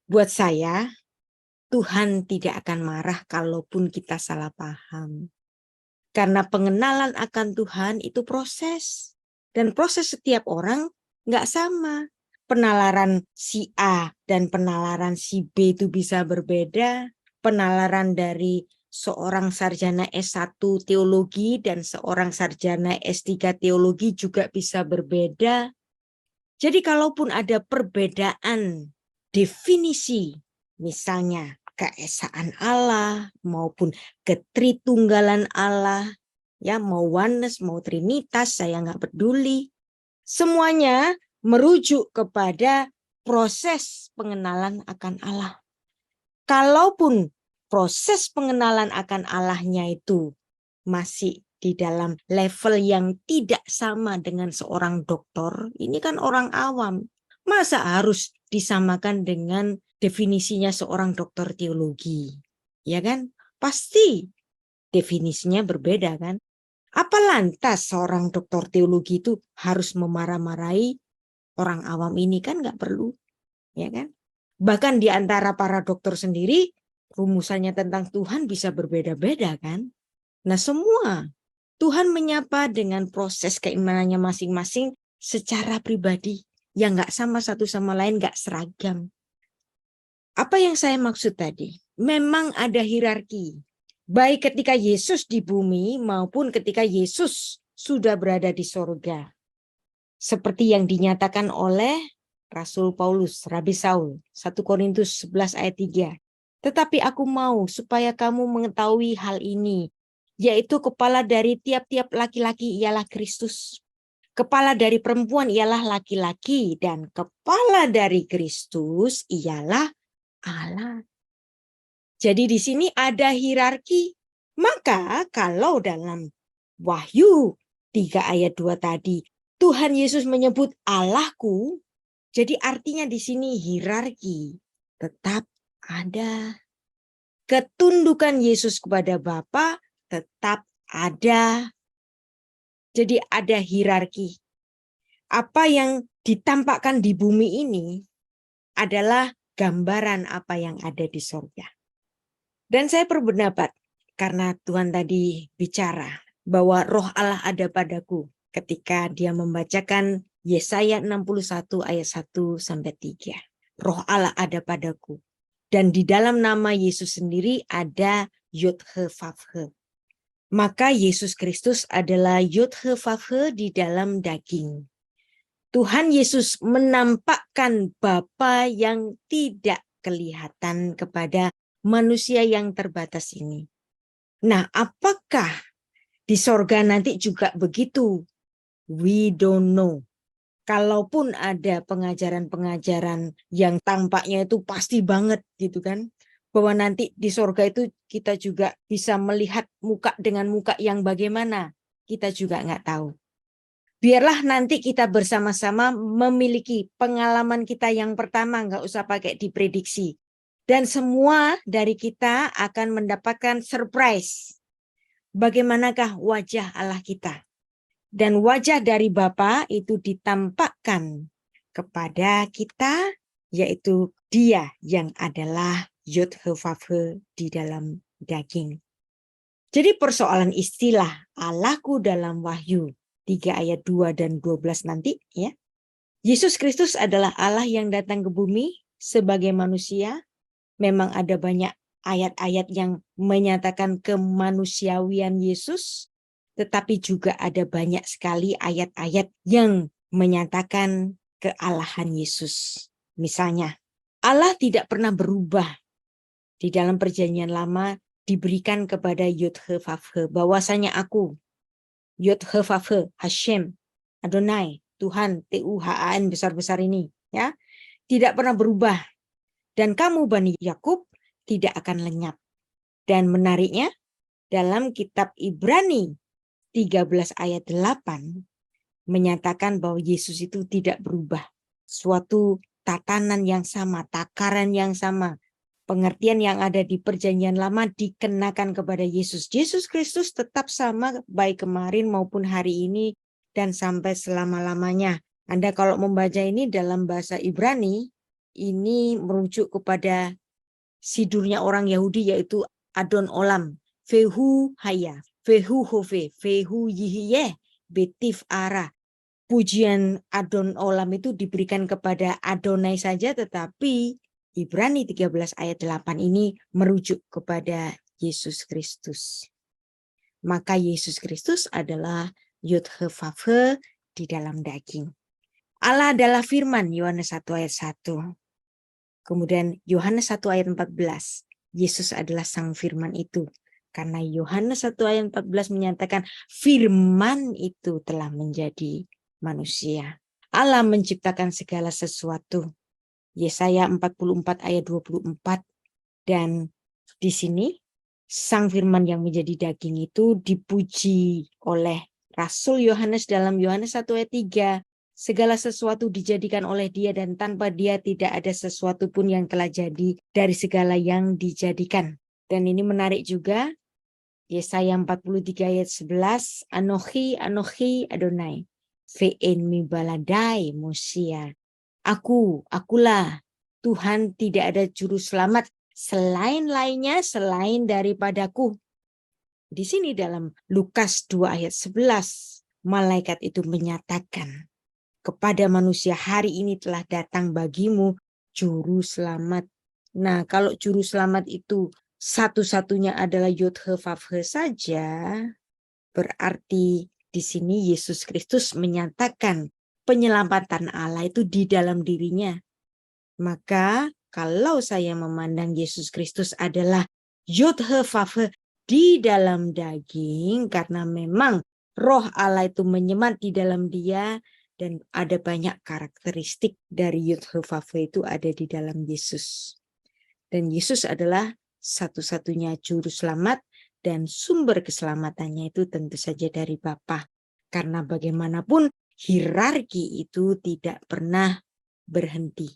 Buat saya, Tuhan tidak akan marah kalaupun kita salah paham. Karena pengenalan akan Tuhan itu proses. Dan proses setiap orang nggak sama. Penalaran si A dan penalaran si B itu bisa berbeda. Penalaran dari seorang sarjana S1 teologi dan seorang sarjana S3 teologi juga bisa berbeda. Jadi kalaupun ada perbedaan definisi, misalnya keesaan Allah maupun ketritunggalan Allah, ya mau oneness, mau trinitas, saya nggak peduli. Semuanya merujuk kepada proses pengenalan akan Allah. Kalaupun proses pengenalan akan Allahnya itu masih di dalam level yang tidak sama dengan seorang dokter, ini kan orang awam. Masa harus disamakan dengan definisinya seorang dokter teologi? Ya kan? Pasti definisinya berbeda kan? Apa lantas seorang dokter teologi itu harus memarah-marahi orang awam ini? Kan nggak perlu, ya kan? Bahkan di antara para dokter sendiri, rumusannya tentang Tuhan bisa berbeda-beda kan? Nah semua Tuhan menyapa dengan proses keimanannya masing-masing secara pribadi yang nggak sama satu sama lain, nggak seragam. Apa yang saya maksud tadi? Memang ada hierarki. Baik ketika Yesus di bumi maupun ketika Yesus sudah berada di sorga. Seperti yang dinyatakan oleh Rasul Paulus, Rabi Saul, 1 Korintus 11 ayat 3. Tetapi aku mau supaya kamu mengetahui hal ini, yaitu kepala dari tiap-tiap laki-laki ialah Kristus. Kepala dari perempuan ialah laki-laki dan kepala dari Kristus ialah Allah. Jadi di sini ada hierarki. Maka kalau dalam Wahyu 3 ayat 2 tadi Tuhan Yesus menyebut Allahku, jadi artinya di sini hierarki tetap ada. Ketundukan Yesus kepada Bapa tetap ada. Jadi ada hierarki. Apa yang ditampakkan di bumi ini adalah gambaran apa yang ada di surga. Dan saya berpendapat, karena Tuhan tadi bicara bahwa roh Allah ada padaku ketika dia membacakan Yesaya 61 ayat 1 sampai 3. Roh Allah ada padaku. Dan di dalam nama Yesus sendiri ada Yod-He-Vav-He. Maka Yesus Kristus adalah Yod-He-Vav-He di dalam daging. Tuhan Yesus menampakkan Bapa yang tidak kelihatan kepada manusia yang terbatas ini. Nah, apakah di sorga nanti juga begitu? We don't know. Kalaupun ada pengajaran-pengajaran yang tampaknya itu pasti banget gitu kan, bahwa nanti di sorga itu kita juga bisa melihat muka dengan muka yang bagaimana, kita juga nggak tahu. Biarlah nanti kita bersama-sama memiliki pengalaman kita yang pertama, nggak usah pakai diprediksi. Dan semua dari kita akan mendapatkan surprise. Bagaimanakah wajah Allah kita? Dan wajah dari Bapa itu ditampakkan kepada kita, yaitu Dia yang adalah Yod-He-Vav-He di dalam daging. Jadi persoalan istilah Allahku dalam Wahyu 3 ayat 2 dan 12 nanti ya. Yesus Kristus adalah Allah yang datang ke bumi sebagai manusia. Memang ada banyak ayat-ayat yang menyatakan kemanusiawian Yesus, tetapi juga ada banyak sekali ayat-ayat yang menyatakan kealahan Yesus. Misalnya, Allah tidak pernah berubah. Di dalam perjanjian lama diberikan kepada Yod-He-Vav-He, bahwasanya aku, Yod-He-Vav-He, Hashem, Adonai, Tuhan, Tuhan besar-besar ini, ya, tidak pernah berubah. Dan kamu Bani Yakub tidak akan lenyap. Dan menariknya dalam kitab Ibrani 13 ayat 8 menyatakan bahwa Yesus itu tidak berubah. Suatu tatanan yang sama, takaran yang sama, pengertian yang ada di perjanjian lama dikenakan kepada Yesus. Yesus Kristus tetap sama baik kemarin maupun hari ini dan sampai selama-lamanya. Anda kalau membaca ini dalam bahasa Ibrani, ini merujuk kepada sidurnya orang Yahudi, yaitu Adon Olam, Vehu Haya, Vehu Hove, Vehu Yihye, Betif Ara. Pujian Adon Olam itu diberikan kepada Adonai saja, tetapi Ibrani 13 ayat 8 ini merujuk kepada Yesus Kristus. Maka Yesus Kristus adalah Yod-He-Vav-He di dalam daging. Allah adalah firman, Yohanes 1 ayat 1. Kemudian Yohanes 1 ayat 14. Yesus adalah sang firman itu. Karena Yohanes 1 ayat 14 menyatakan firman itu telah menjadi manusia. Allah menciptakan segala sesuatu. Yesaya 44 ayat 24. Dan di sini sang firman yang menjadi daging itu dipuji oleh Rasul Yohanes dalam Yohanes 1 ayat 3. Segala sesuatu dijadikan oleh dia dan tanpa dia tidak ada sesuatu pun yang telah jadi dari segala yang dijadikan. Dan ini menarik juga. Yesaya 43 ayat 11. Anochi, Anochi Adonai. Ve'en mi baladai Mosia. Akulah Tuhan, tidak ada juru selamat selain daripadaku. Di sini dalam Lukas 2 ayat 11, malaikat itu menyatakan kepada manusia, hari ini telah datang bagimu juru selamat. Nah, kalau juru selamat itu satu-satunya adalah Yod-He-Vav-He saja, berarti di sini Yesus Kristus menyatakan penyelamatan Allah itu di dalam dirinya. Maka kalau saya memandang Yesus Kristus adalah Yod-He-Vav-He di dalam daging, karena memang roh Allah itu menyemat di dalam dia, dan ada banyak karakteristik dari Yod-He-Vav-He itu ada di dalam Yesus. Dan Yesus adalah satu-satunya juru selamat, dan sumber keselamatannya itu tentu saja dari Bapa. Karena bagaimanapun hierarki itu tidak pernah berhenti.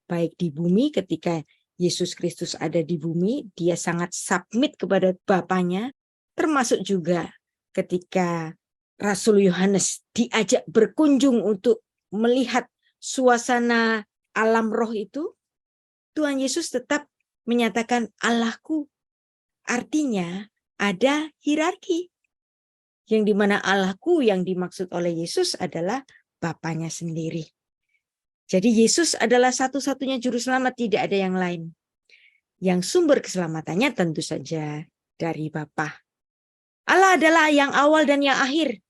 Baik di bumi, ketika Yesus Kristus ada di bumi, dia sangat submit kepada Bapanya, termasuk juga ketika Rasul Yohanes diajak berkunjung untuk melihat suasana alam roh itu, Tuhan Yesus tetap menyatakan Allahku. Artinya ada hierarki. Yang dimana Allahku yang dimaksud oleh Yesus adalah Bapanya sendiri. Jadi Yesus adalah satu-satunya juru selamat, tidak ada yang lain. Yang sumber keselamatannya tentu saja dari Bapa. Allah adalah yang awal dan yang akhir.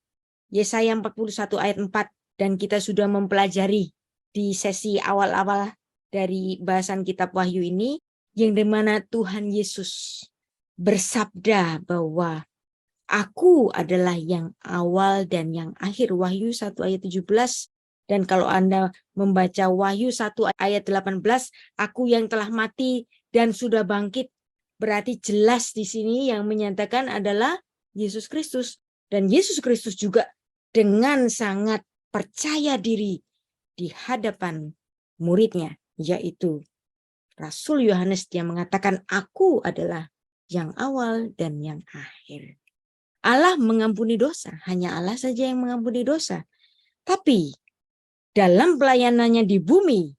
Yesaya 41 ayat 4. Dan kita sudah mempelajari di sesi awal-awal dari bahasan kitab Wahyu ini, yang dimana Tuhan Yesus bersabda bahwa aku adalah yang awal dan yang akhir. Wahyu 1 ayat 17. Dan kalau Anda membaca Wahyu 1 ayat 18, aku yang telah mati dan sudah bangkit. Berarti jelas di sini yang menyatakan adalah Yesus Kristus. Dan Yesus Kristus juga dengan sangat percaya diri di hadapan muridnya, yaitu Rasul Yohanes, dia mengatakan aku adalah yang awal dan yang akhir. Allah mengampuni dosa, hanya Allah saja yang mengampuni dosa. Tapi dalam pelayanannya di bumi,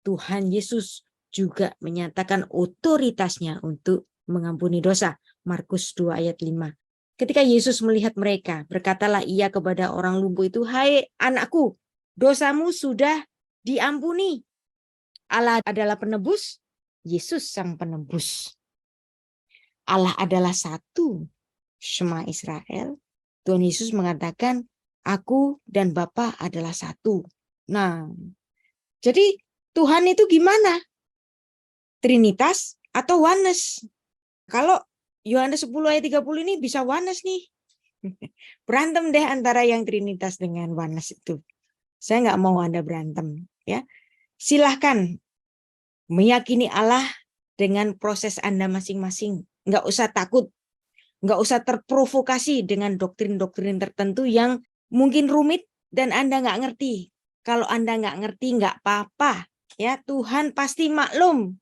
Tuhan Yesus juga menyatakan otoritasnya untuk mengampuni dosa. Markus 2 ayat 5. Ketika Yesus melihat mereka, berkatalah ia kepada orang lumpuh itu, hai anakku, dosamu sudah diampuni. Allah adalah penebus, Yesus sang penebus. Allah adalah satu, Shema Israel. Tuhan Yesus mengatakan, aku dan Bapa adalah satu. Nah, jadi Tuhan itu gimana? Trinitas atau oneness? Kalau Yohanes 10 ayat 30 ini bisa oneness nih. Berantem deh antara yang Trinitas dengan oneness itu. Saya nggak mau Anda berantem, ya. Silahkan meyakini Allah dengan proses Anda masing-masing. Nggak usah takut. Nggak usah terprovokasi dengan doktrin-doktrin tertentu yang mungkin rumit dan Anda nggak ngerti. Kalau Anda nggak ngerti, nggak apa-apa. Ya, Tuhan pasti maklum.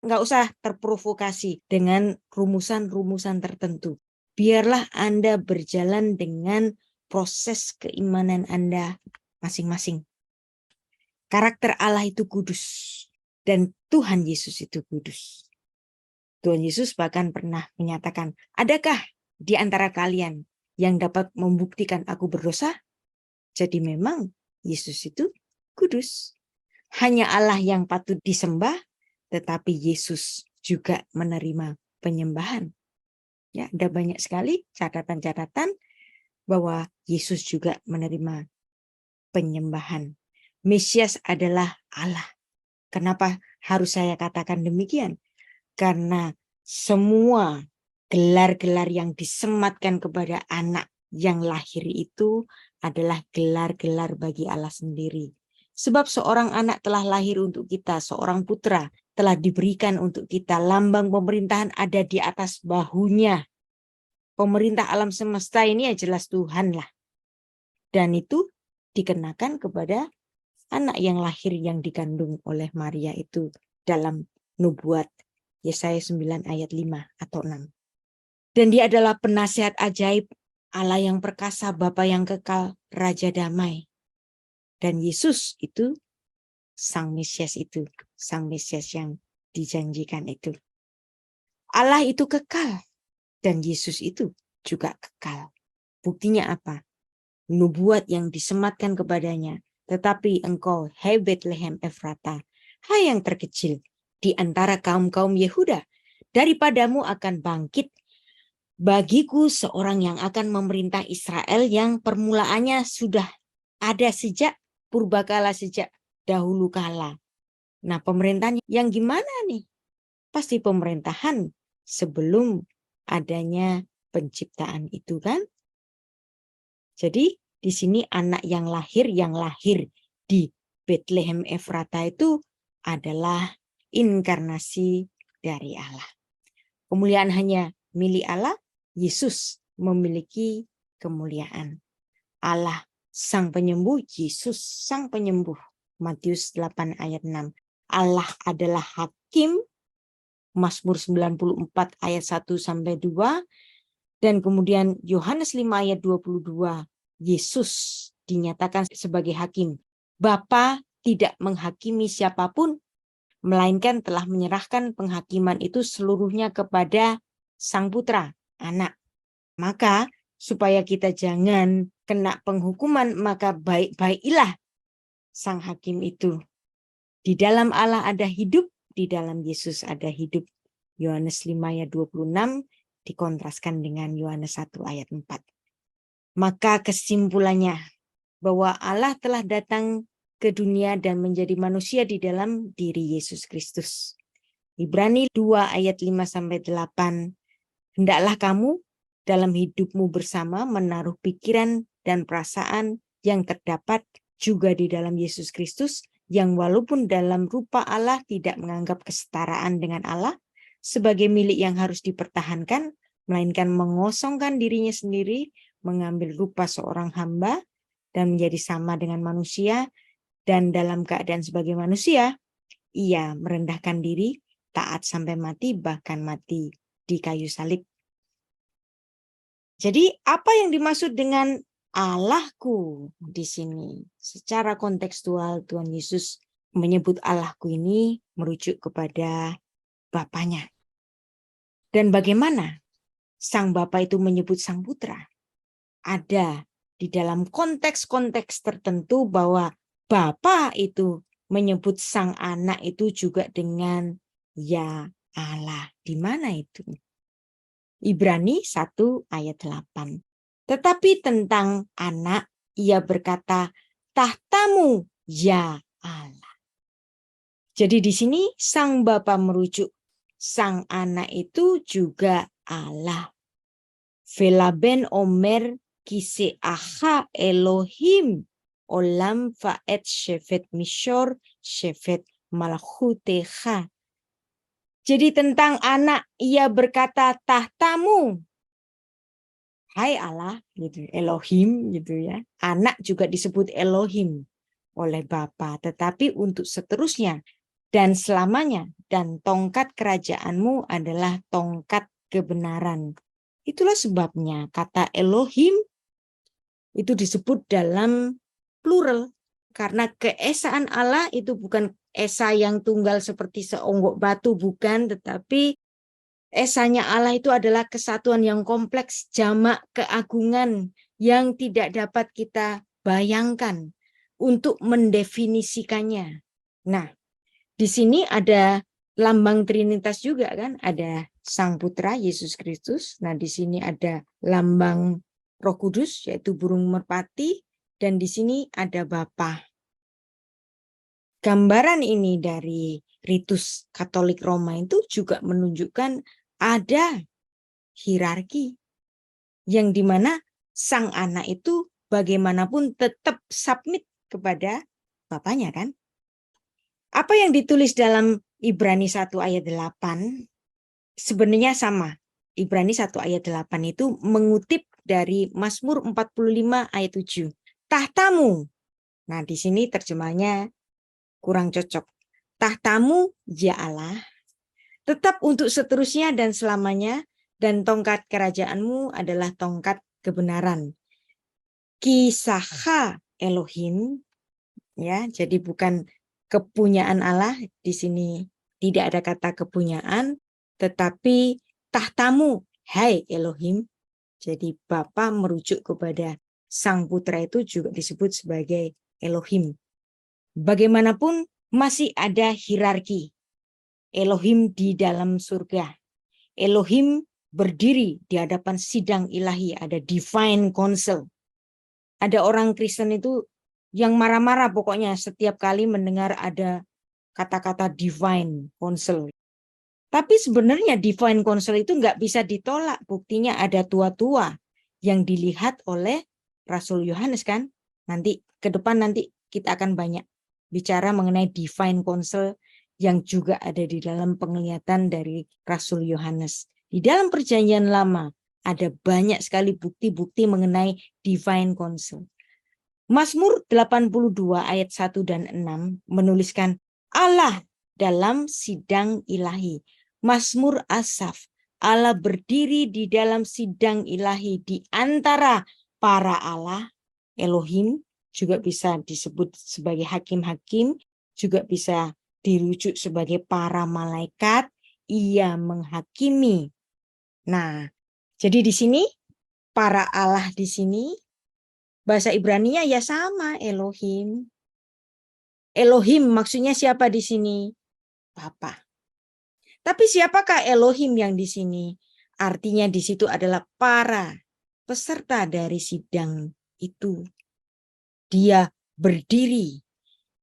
Nggak usah terprovokasi dengan rumusan-rumusan tertentu. Biarlah Anda berjalan dengan proses keimanan Anda masing-masing. Karakter Allah itu kudus. Dan Tuhan Yesus itu kudus. Tuhan Yesus bahkan pernah menyatakan, adakah di antara kalian yang dapat membuktikan aku berdosa? Jadi memang Yesus itu kudus. Hanya Allah yang patut disembah, tetapi Yesus juga menerima penyembahan. Ya, ada banyak sekali catatan-catatan bahwa Yesus juga menerima penyembahan. Mesias adalah Allah. Kenapa harus saya katakan demikian? Karena semua gelar-gelar yang disematkan kepada anak yang lahir itu adalah gelar-gelar bagi Allah sendiri. Sebab seorang anak telah lahir untuk kita, seorang putra telah diberikan untuk kita. Lambang pemerintahan ada di atas bahunya. Pemerintah alam semesta ini ya jelas Tuhan lah. Dan itu dikenakan kepada anak yang lahir yang dikandung oleh Maria itu dalam nubuat Yesaya 9 ayat 5 atau 6. Dan dia adalah penasihat ajaib, Allah yang perkasa, Bapa yang kekal, Raja damai. Dan Yesus itu Sang Mesias itu, Sang Mesias yang dijanjikan itu. Allah itu kekal dan Yesus itu juga kekal. Buktinya apa? Nubuat yang disematkan kepadanya. Tetapi engkau, hai Bethlehem Efrata, hai yang terkecil di antara kaum-kaum Yehuda, daripadamu akan bangkit bagiku seorang yang akan memerintah Israel yang permulaannya sudah ada sejak purbakala, sejak dahulu kala. Nah, pemerintahan yang gimana nih? Pasti pemerintahan sebelum adanya penciptaan itu kan? Jadi di sini anak yang lahir di Bethlehem Efrata itu adalah inkarnasi dari Allah. Kemuliaan hanya milik Allah, Yesus memiliki kemuliaan. Allah Sang Penyembuh, Yesus Sang Penyembuh. Matius 8 ayat 6. Allah adalah hakim, Mazmur 94 ayat 1 sampai 2. Dan kemudian Yohanes 5 ayat 22, Yesus dinyatakan sebagai hakim. Bapa tidak menghakimi siapapun, melainkan telah menyerahkan penghakiman itu seluruhnya kepada Sang Putra, anak. Maka supaya kita jangan kena penghukuman, maka baik-baikilah Sang Hakim itu. Di dalam Allah ada hidup, di dalam Yesus ada hidup. Yohanes 5 ayat 26 dikontraskan dengan Yohanes 1 ayat 4. Maka kesimpulannya bahwa Allah telah datang ke dunia dan menjadi manusia di dalam diri Yesus Kristus. Ibrani 2 ayat 5 sampai 8. Hendaklah kamu dalam hidupmu bersama menaruh pikiran dan perasaan yang terdapat juga di dalam Yesus Kristus, yang walaupun dalam rupa Allah tidak menganggap kesetaraan dengan Allah sebagai milik yang harus dipertahankan, melainkan mengosongkan dirinya sendiri, mengambil rupa seorang hamba dan menjadi sama dengan manusia, dan dalam keadaan sebagai manusia, ia merendahkan diri, taat sampai mati, bahkan mati di kayu salib. Jadi apa yang dimaksud dengan Allahku di sini? Secara kontekstual Tuhan Yesus menyebut Allahku ini merujuk kepada Bapanya. Dan bagaimana Sang Bapa itu menyebut Sang Putra? Ada di dalam konteks-konteks tertentu bahwa Bapa itu menyebut Sang Anak itu juga dengan Ya Allah. Di mana itu? Ibrani 1 ayat 8. Tetapi tentang anak, ia berkata, tahtamu ya Allah. Jadi di sini Sang Bapa merujuk Sang Anak itu juga Allah. Velaben omer kise aha Elohim olam faet shevet mishor shevet malchutecha. Jadi tentang anak ia berkata tahtamu. Hai Allah, gitu, Elohim gitu ya. Anak juga disebut Elohim oleh Bapa, tetapi untuk seterusnya dan selamanya, dan tongkat kerajaanmu adalah tongkat kebenaran. Itulah sebabnya kata Elohim itu disebut dalam plural, Karena keesaan Allah itu bukan esa yang tunggal seperti seonggok batu, bukan, tetapi esanya Allah itu adalah kesatuan yang kompleks, jamak keagungan yang tidak dapat kita bayangkan untuk mendefinisikannya. Nah, di sini ada lambang Trinitas juga kan, ada Sang Putra Yesus Kristus. Nah, di sini ada lambang Roh Kudus yaitu burung merpati, dan di sini ada Bapa. Gambaran ini dari ritus Katolik Roma itu juga menunjukkan ada hierarki yang dimana sang anak itu bagaimanapun tetap submit kepada bapaknya kan. Apa yang ditulis dalam Ibrani 1 ayat 8 sebenarnya sama. Ibrani 1 ayat 8 itu mengutip dari Mazmur 45 ayat 7. Tahtamu. Nah, di sini terjemahnya kurang cocok. Tahtamu, ya Allah, tetap untuk seterusnya dan selamanya, dan tongkat kerajaanmu adalah tongkat kebenaran. Kisah Elohim, ya, jadi bukan kepunyaan Allah, di sini tidak ada kata kepunyaan, tetapi tahtamu, hai Elohim. Jadi Bapa merujuk kepada Sang Putra itu juga disebut sebagai Elohim. Bagaimanapun masih ada hierarki. Elohim di dalam surga. Elohim berdiri di hadapan sidang ilahi, ada divine council. Ada orang Kristen itu yang marah-marah pokoknya setiap kali mendengar ada kata-kata divine council. Tapi sebenarnya divine council itu nggak bisa ditolak. Buktinya ada tua-tua yang dilihat oleh Rasul Yohanes kan. Nanti ke depan nanti kita akan banyak bicara mengenai divine council yang juga ada di dalam penglihatan dari Rasul Yohanes. Di dalam Perjanjian Lama ada banyak sekali bukti-bukti mengenai divine council. Mazmur 82 ayat 1 dan 6 menuliskan Allah dalam sidang ilahi. Mazmur Asaf, Allah berdiri di dalam sidang ilahi di antara para Allah. Elohim juga bisa disebut sebagai hakim-hakim, juga bisa dirujuk sebagai para malaikat. Ia menghakimi. Nah, jadi di sini para Allah di sini bahasa Ibrani-nya ya sama, Elohim. Elohim maksudnya siapa di sini? Bapa. Tapi siapakah Elohim yang di sini? Artinya di situ adalah para peserta dari sidang itu. Dia berdiri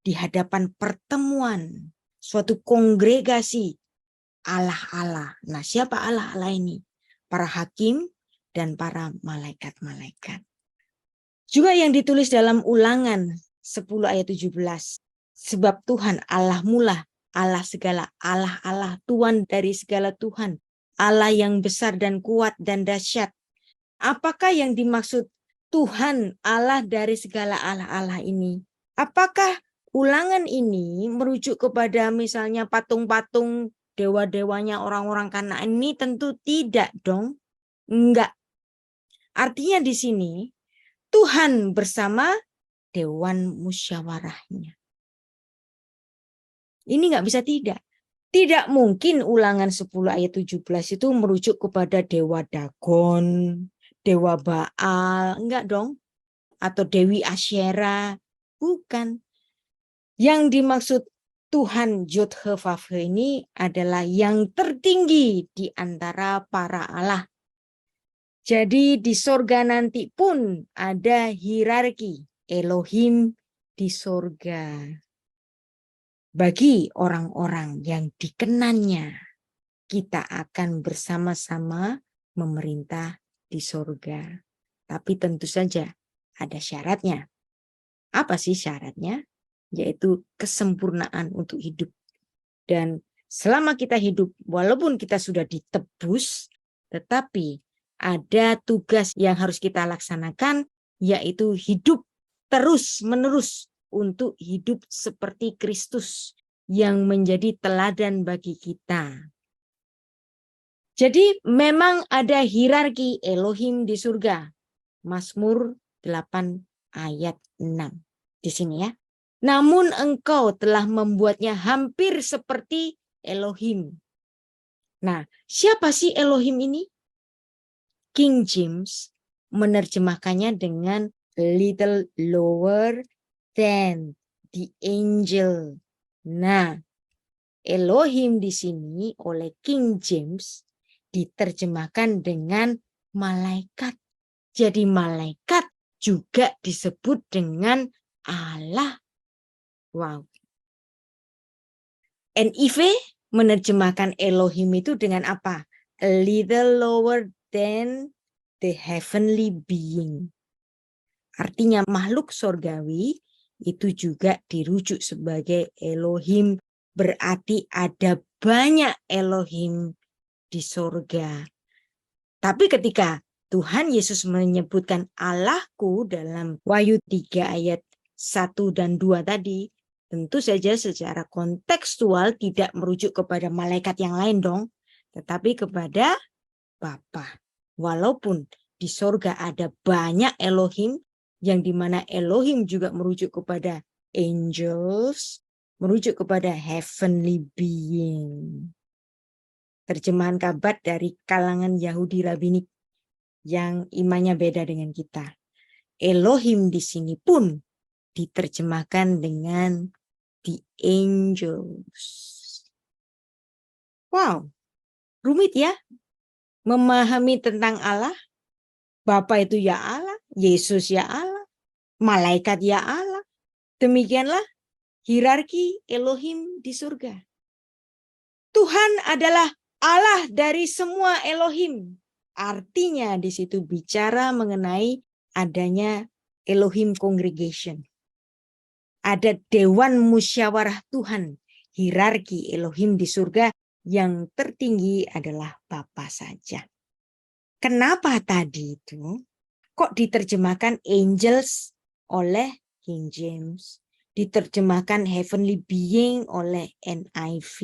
di hadapan pertemuan suatu kongregasi Allah-Allah. Nah, siapa Allah-Allah ini? Para hakim dan para malaikat-malaikat. Juga yang ditulis dalam Ulangan 10 ayat 17. Sebab Tuhan Allahmu lah Allah segala Allah-Allah, Tuhan dari segala Tuhan, Allah yang besar dan kuat dan dahsyat. Apakah yang dimaksud Tuhan Allah dari segala Allah-Allah ini? Apakah Ulangan ini merujuk kepada misalnya patung-patung dewa-dewanya orang-orang Kanaan ini? Tentu tidak dong. Enggak. Artinya di sini Tuhan bersama dewan musyawarahnya. Ini nggak bisa tidak. Tidak mungkin Ulangan 10 ayat 17 itu merujuk kepada dewa Dagon, dewa Baal, enggak dong. Atau Dewi Asyera, bukan. Yang dimaksud Tuhan Yod-Heh-Vav-Heh ini adalah yang tertinggi di antara para Allah. Jadi di sorga nanti pun ada hierarki Elohim di sorga. Bagi orang-orang yang dikenannya, kita akan bersama-sama memerintah di sorga. Tapi tentu saja ada syaratnya. Apa sih syaratnya? Yaitu kesempurnaan untuk hidup. Dan selama kita hidup, walaupun kita sudah ditebus, tetapi ada tugas yang harus kita laksanakan, yaitu hidup terus-menerus untuk hidup seperti Kristus yang menjadi teladan bagi kita. Jadi memang ada hierarki Elohim di surga. Mazmur 8 ayat 6. Di sini ya. namun engkau telah membuatnya hampir seperti Elohim. Nah, siapa sih Elohim ini? King James menerjemahkannya dengan little lower than the angel. Nah, Elohim di sini oleh King James diterjemahkan dengan malaikat. Jadi malaikat juga disebut dengan Allah. Wow. NIV menerjemahkan Elohim itu dengan apa? A little lower than the heavenly being. Artinya makhluk sorgawi itu juga dirujuk sebagai Elohim, berarti ada banyak Elohim di sorga. Tapi ketika Tuhan Yesus menyebutkan Allahku dalam Wahyu 3 ayat 1 dan 2 tadi, tentu saja secara kontekstual tidak merujuk kepada malaikat yang lain dong, tetapi kepada Bapa. Walaupun di sorga ada banyak Elohim, yang dimana Elohim juga merujuk kepada angels, merujuk kepada heavenly being. Terjemahan Kabat dari kalangan Yahudi Rabinik yang imannya beda dengan kita. Elohim di sini pun diterjemahkan dengan the angels. Wow, rumit ya memahami tentang Allah. Bapa itu ya Allah, Yesus ya Allah, malaikat ya Allah. Demikianlah hierarki Elohim di surga. Tuhan adalah Allah dari semua Elohim. Artinya di situ bicara mengenai adanya Elohim Congregation. Ada dewan musyawarah Tuhan, hierarki Elohim di surga yang tertinggi adalah Bapa saja. Kenapa tadi itu kok diterjemahkan angels oleh King James, diterjemahkan heavenly being oleh NIV?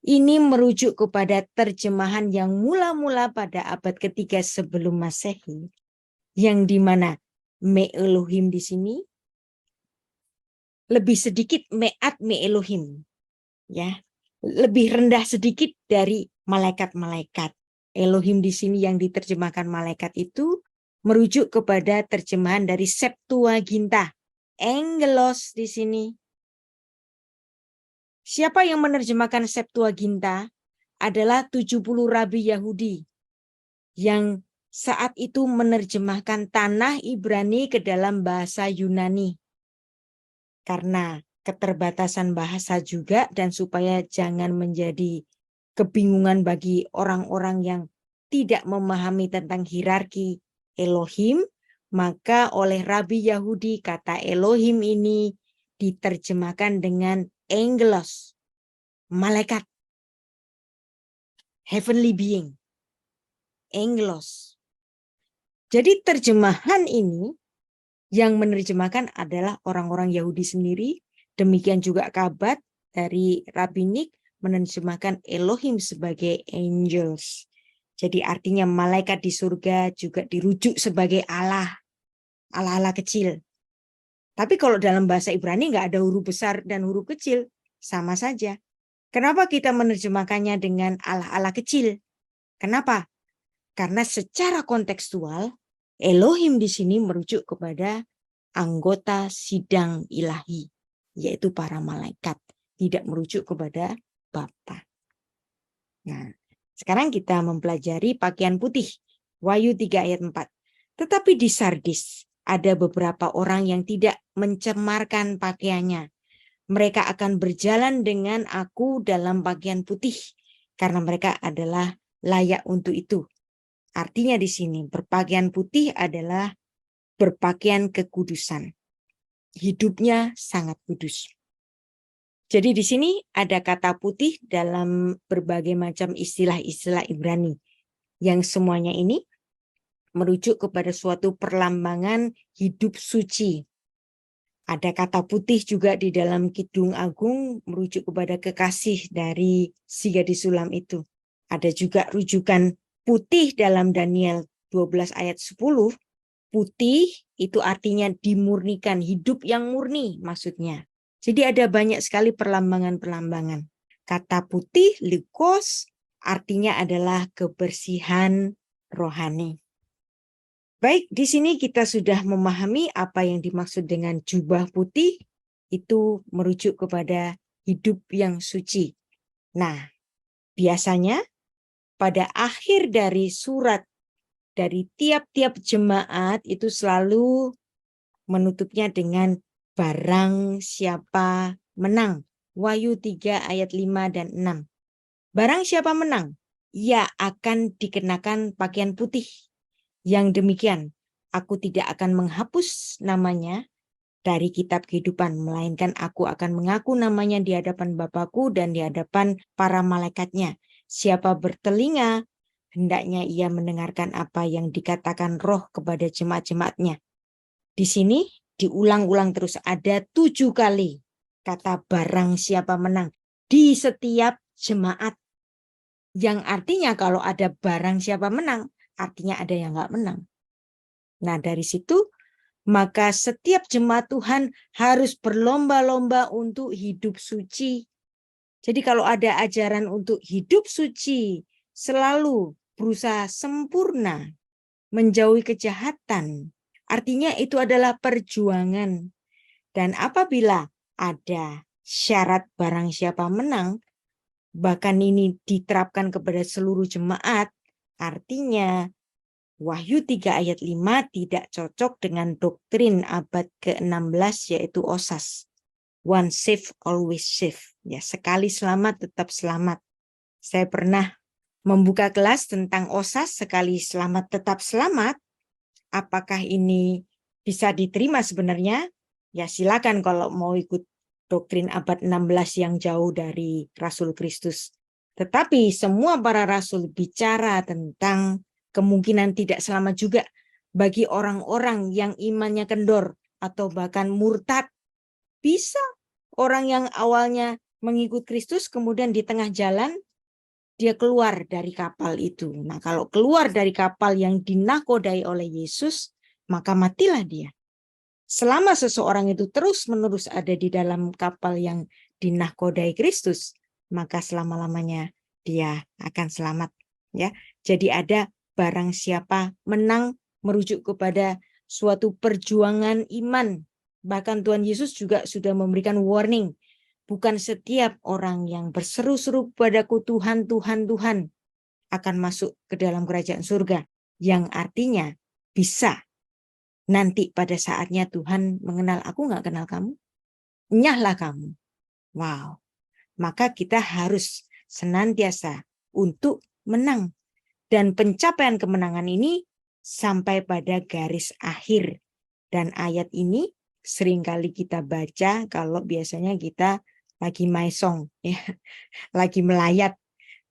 Ini merujuk kepada terjemahan yang mula-mula pada abad ketiga sebelum Masehi, yang dimana me Elohim di sini lebih sedikit me'at me Elohim, ya, lebih rendah sedikit dari malaikat-malaikat. Elohim di sini yang diterjemahkan malaikat itu merujuk kepada terjemahan dari Septuaginta, angelos di sini. Siapa yang menerjemahkan Septuaginta? Adalah 70 rabi Yahudi yang saat itu menerjemahkan tanah Ibrani ke dalam bahasa Yunani. Karena keterbatasan bahasa juga dan supaya jangan menjadi kebingungan bagi orang-orang yang tidak memahami tentang hierarki Elohim, maka oleh Rabi Yahudi kata Elohim ini diterjemahkan dengan angelos, malaikat, heavenly being, angelos. Jadi terjemahan ini yang menerjemahkan adalah orang-orang Yahudi sendiri, demikian juga Kabat dari Rabinik menerjemahkan Elohim sebagai angels. Jadi artinya malaikat di surga juga dirujuk sebagai Allah, Allah-Allah kecil. Tapi kalau dalam bahasa Ibrani nggak ada huruf besar dan huruf kecil, sama saja. Kenapa kita menerjemahkannya dengan Allah-Allah kecil? Kenapa? Karena secara kontekstual, Elohim di sini merujuk kepada anggota sidang ilahi, yaitu para malaikat, tidak merujuk kepada Bapa. Nah, sekarang kita mempelajari pakaian putih, Wahyu 3 ayat 4. Tetapi di Sardis ada beberapa orang yang tidak mencemarkan pakaiannya. Mereka akan berjalan dengan aku dalam pakaian putih, karena mereka adalah layak untuk itu. Artinya di sini berpakaian putih adalah berpakaian kekudusan. Hidupnya sangat kudus. Jadi di sini ada kata putih dalam berbagai macam istilah-istilah Ibrani, yang semuanya ini merujuk kepada suatu perlambangan hidup suci. Ada kata putih juga di dalam Kidung Agung merujuk kepada kekasih dari si gadis sulam itu. Ada juga rujukan putih dalam Daniel 12 ayat 10. Putih itu artinya dimurnikan, hidup yang murni maksudnya. Jadi ada banyak sekali perlambangan-perlambangan. Kata putih, leukos, artinya adalah kebersihan rohani. Baik, di sini kita sudah memahami apa yang dimaksud dengan jubah putih, itu merujuk kepada hidup yang suci. Nah, biasanya pada akhir dari surat dari tiap-tiap jemaat itu selalu menutupnya dengan barang siapa menang. Wahyu 3 ayat 5 dan 6. Barang siapa menang, ia akan dikenakan pakaian putih. Yang demikian, aku tidak akan menghapus namanya dari kitab kehidupan, melainkan aku akan mengaku namanya di hadapan Bapakku dan di hadapan para malaikatnya. Siapa bertelinga, hendaknya ia mendengarkan apa yang dikatakan Roh kepada jemaat-jemaatnya. Di sini diulang-ulang terus, ada 7 kali kata barang siapa menang di setiap jemaat. Yang artinya kalau ada barang siapa menang, artinya ada yang nggak menang. Nah, dari situ maka setiap jemaat Tuhan harus berlomba-lomba untuk hidup suci. Jadi kalau ada ajaran untuk hidup suci, selalu berusaha sempurna, menjauhi kejahatan, artinya itu adalah perjuangan. Dan apabila ada syarat barang siapa menang, bahkan ini diterapkan kepada seluruh jemaat, artinya Wahyu 3 ayat 5 tidak cocok dengan doktrin abad ke-16 yaitu OSAS. One safe, always safe. Ya, sekali selamat, tetap selamat. Saya pernah membuka kelas tentang OSAS, sekali selamat, tetap selamat. Apakah ini bisa diterima sebenarnya? Ya silakan kalau mau ikut doktrin abad 16 yang jauh dari Rasul Kristus. Tetapi semua para rasul bicara tentang kemungkinan tidak selamat juga bagi orang-orang yang imannya kendor atau bahkan murtad. Bisa orang yang awalnya mengikut Kristus kemudian di tengah jalan dia keluar dari kapal itu. Nah, kalau keluar dari kapal yang dinakodai oleh Yesus, maka matilah dia. Selama seseorang itu terus-menerus ada di dalam kapal yang dinakodai Kristus, maka selama-lamanya dia akan selamat. Ya, jadi ada barang siapa menang merujuk kepada suatu perjuangan iman. Bahkan Tuhan Yesus juga sudah memberikan warning. Bukan setiap orang yang berseru-seru padaku Tuhan, Tuhan, Tuhan akan masuk ke dalam kerajaan surga. Yang artinya bisa nanti pada saatnya Tuhan mengenal aku, nggak kenal kamu. Nyahlah kamu. Wow. Maka kita harus senantiasa untuk menang. Dan pencapaian kemenangan ini sampai pada garis akhir. Dan ayat ini seringkali kita baca kalau biasanya kita lagi maesong, ya, lagi melayat.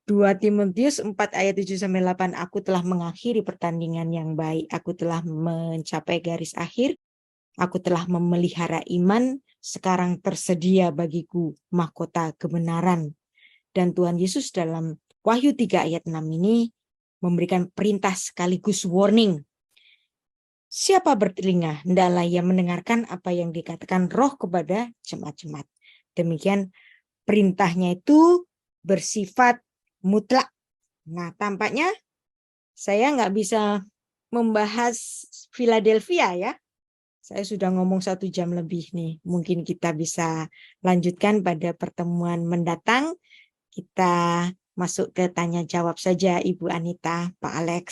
2 Timotius 4 ayat 7-8, aku telah mengakhiri pertandingan yang baik, aku telah mencapai garis akhir, aku telah memelihara iman, sekarang tersedia bagiku mahkota kebenaran. Dan Tuhan Yesus dalam Wahyu 3 ayat 6 ini memberikan perintah sekaligus warning. Siapa bertelinga, hendaklah ia mendengarkan apa yang dikatakan Roh kepada jemaat-jemaat. Demikian perintahnya itu bersifat mutlak. Nah, tampaknya saya nggak bisa membahas Philadelphia ya. Saya sudah ngomong 1 jam lebih nih. Mungkin kita bisa lanjutkan pada pertemuan mendatang. Kita masuk ke tanya jawab saja, Ibu Anita, Pak Alex.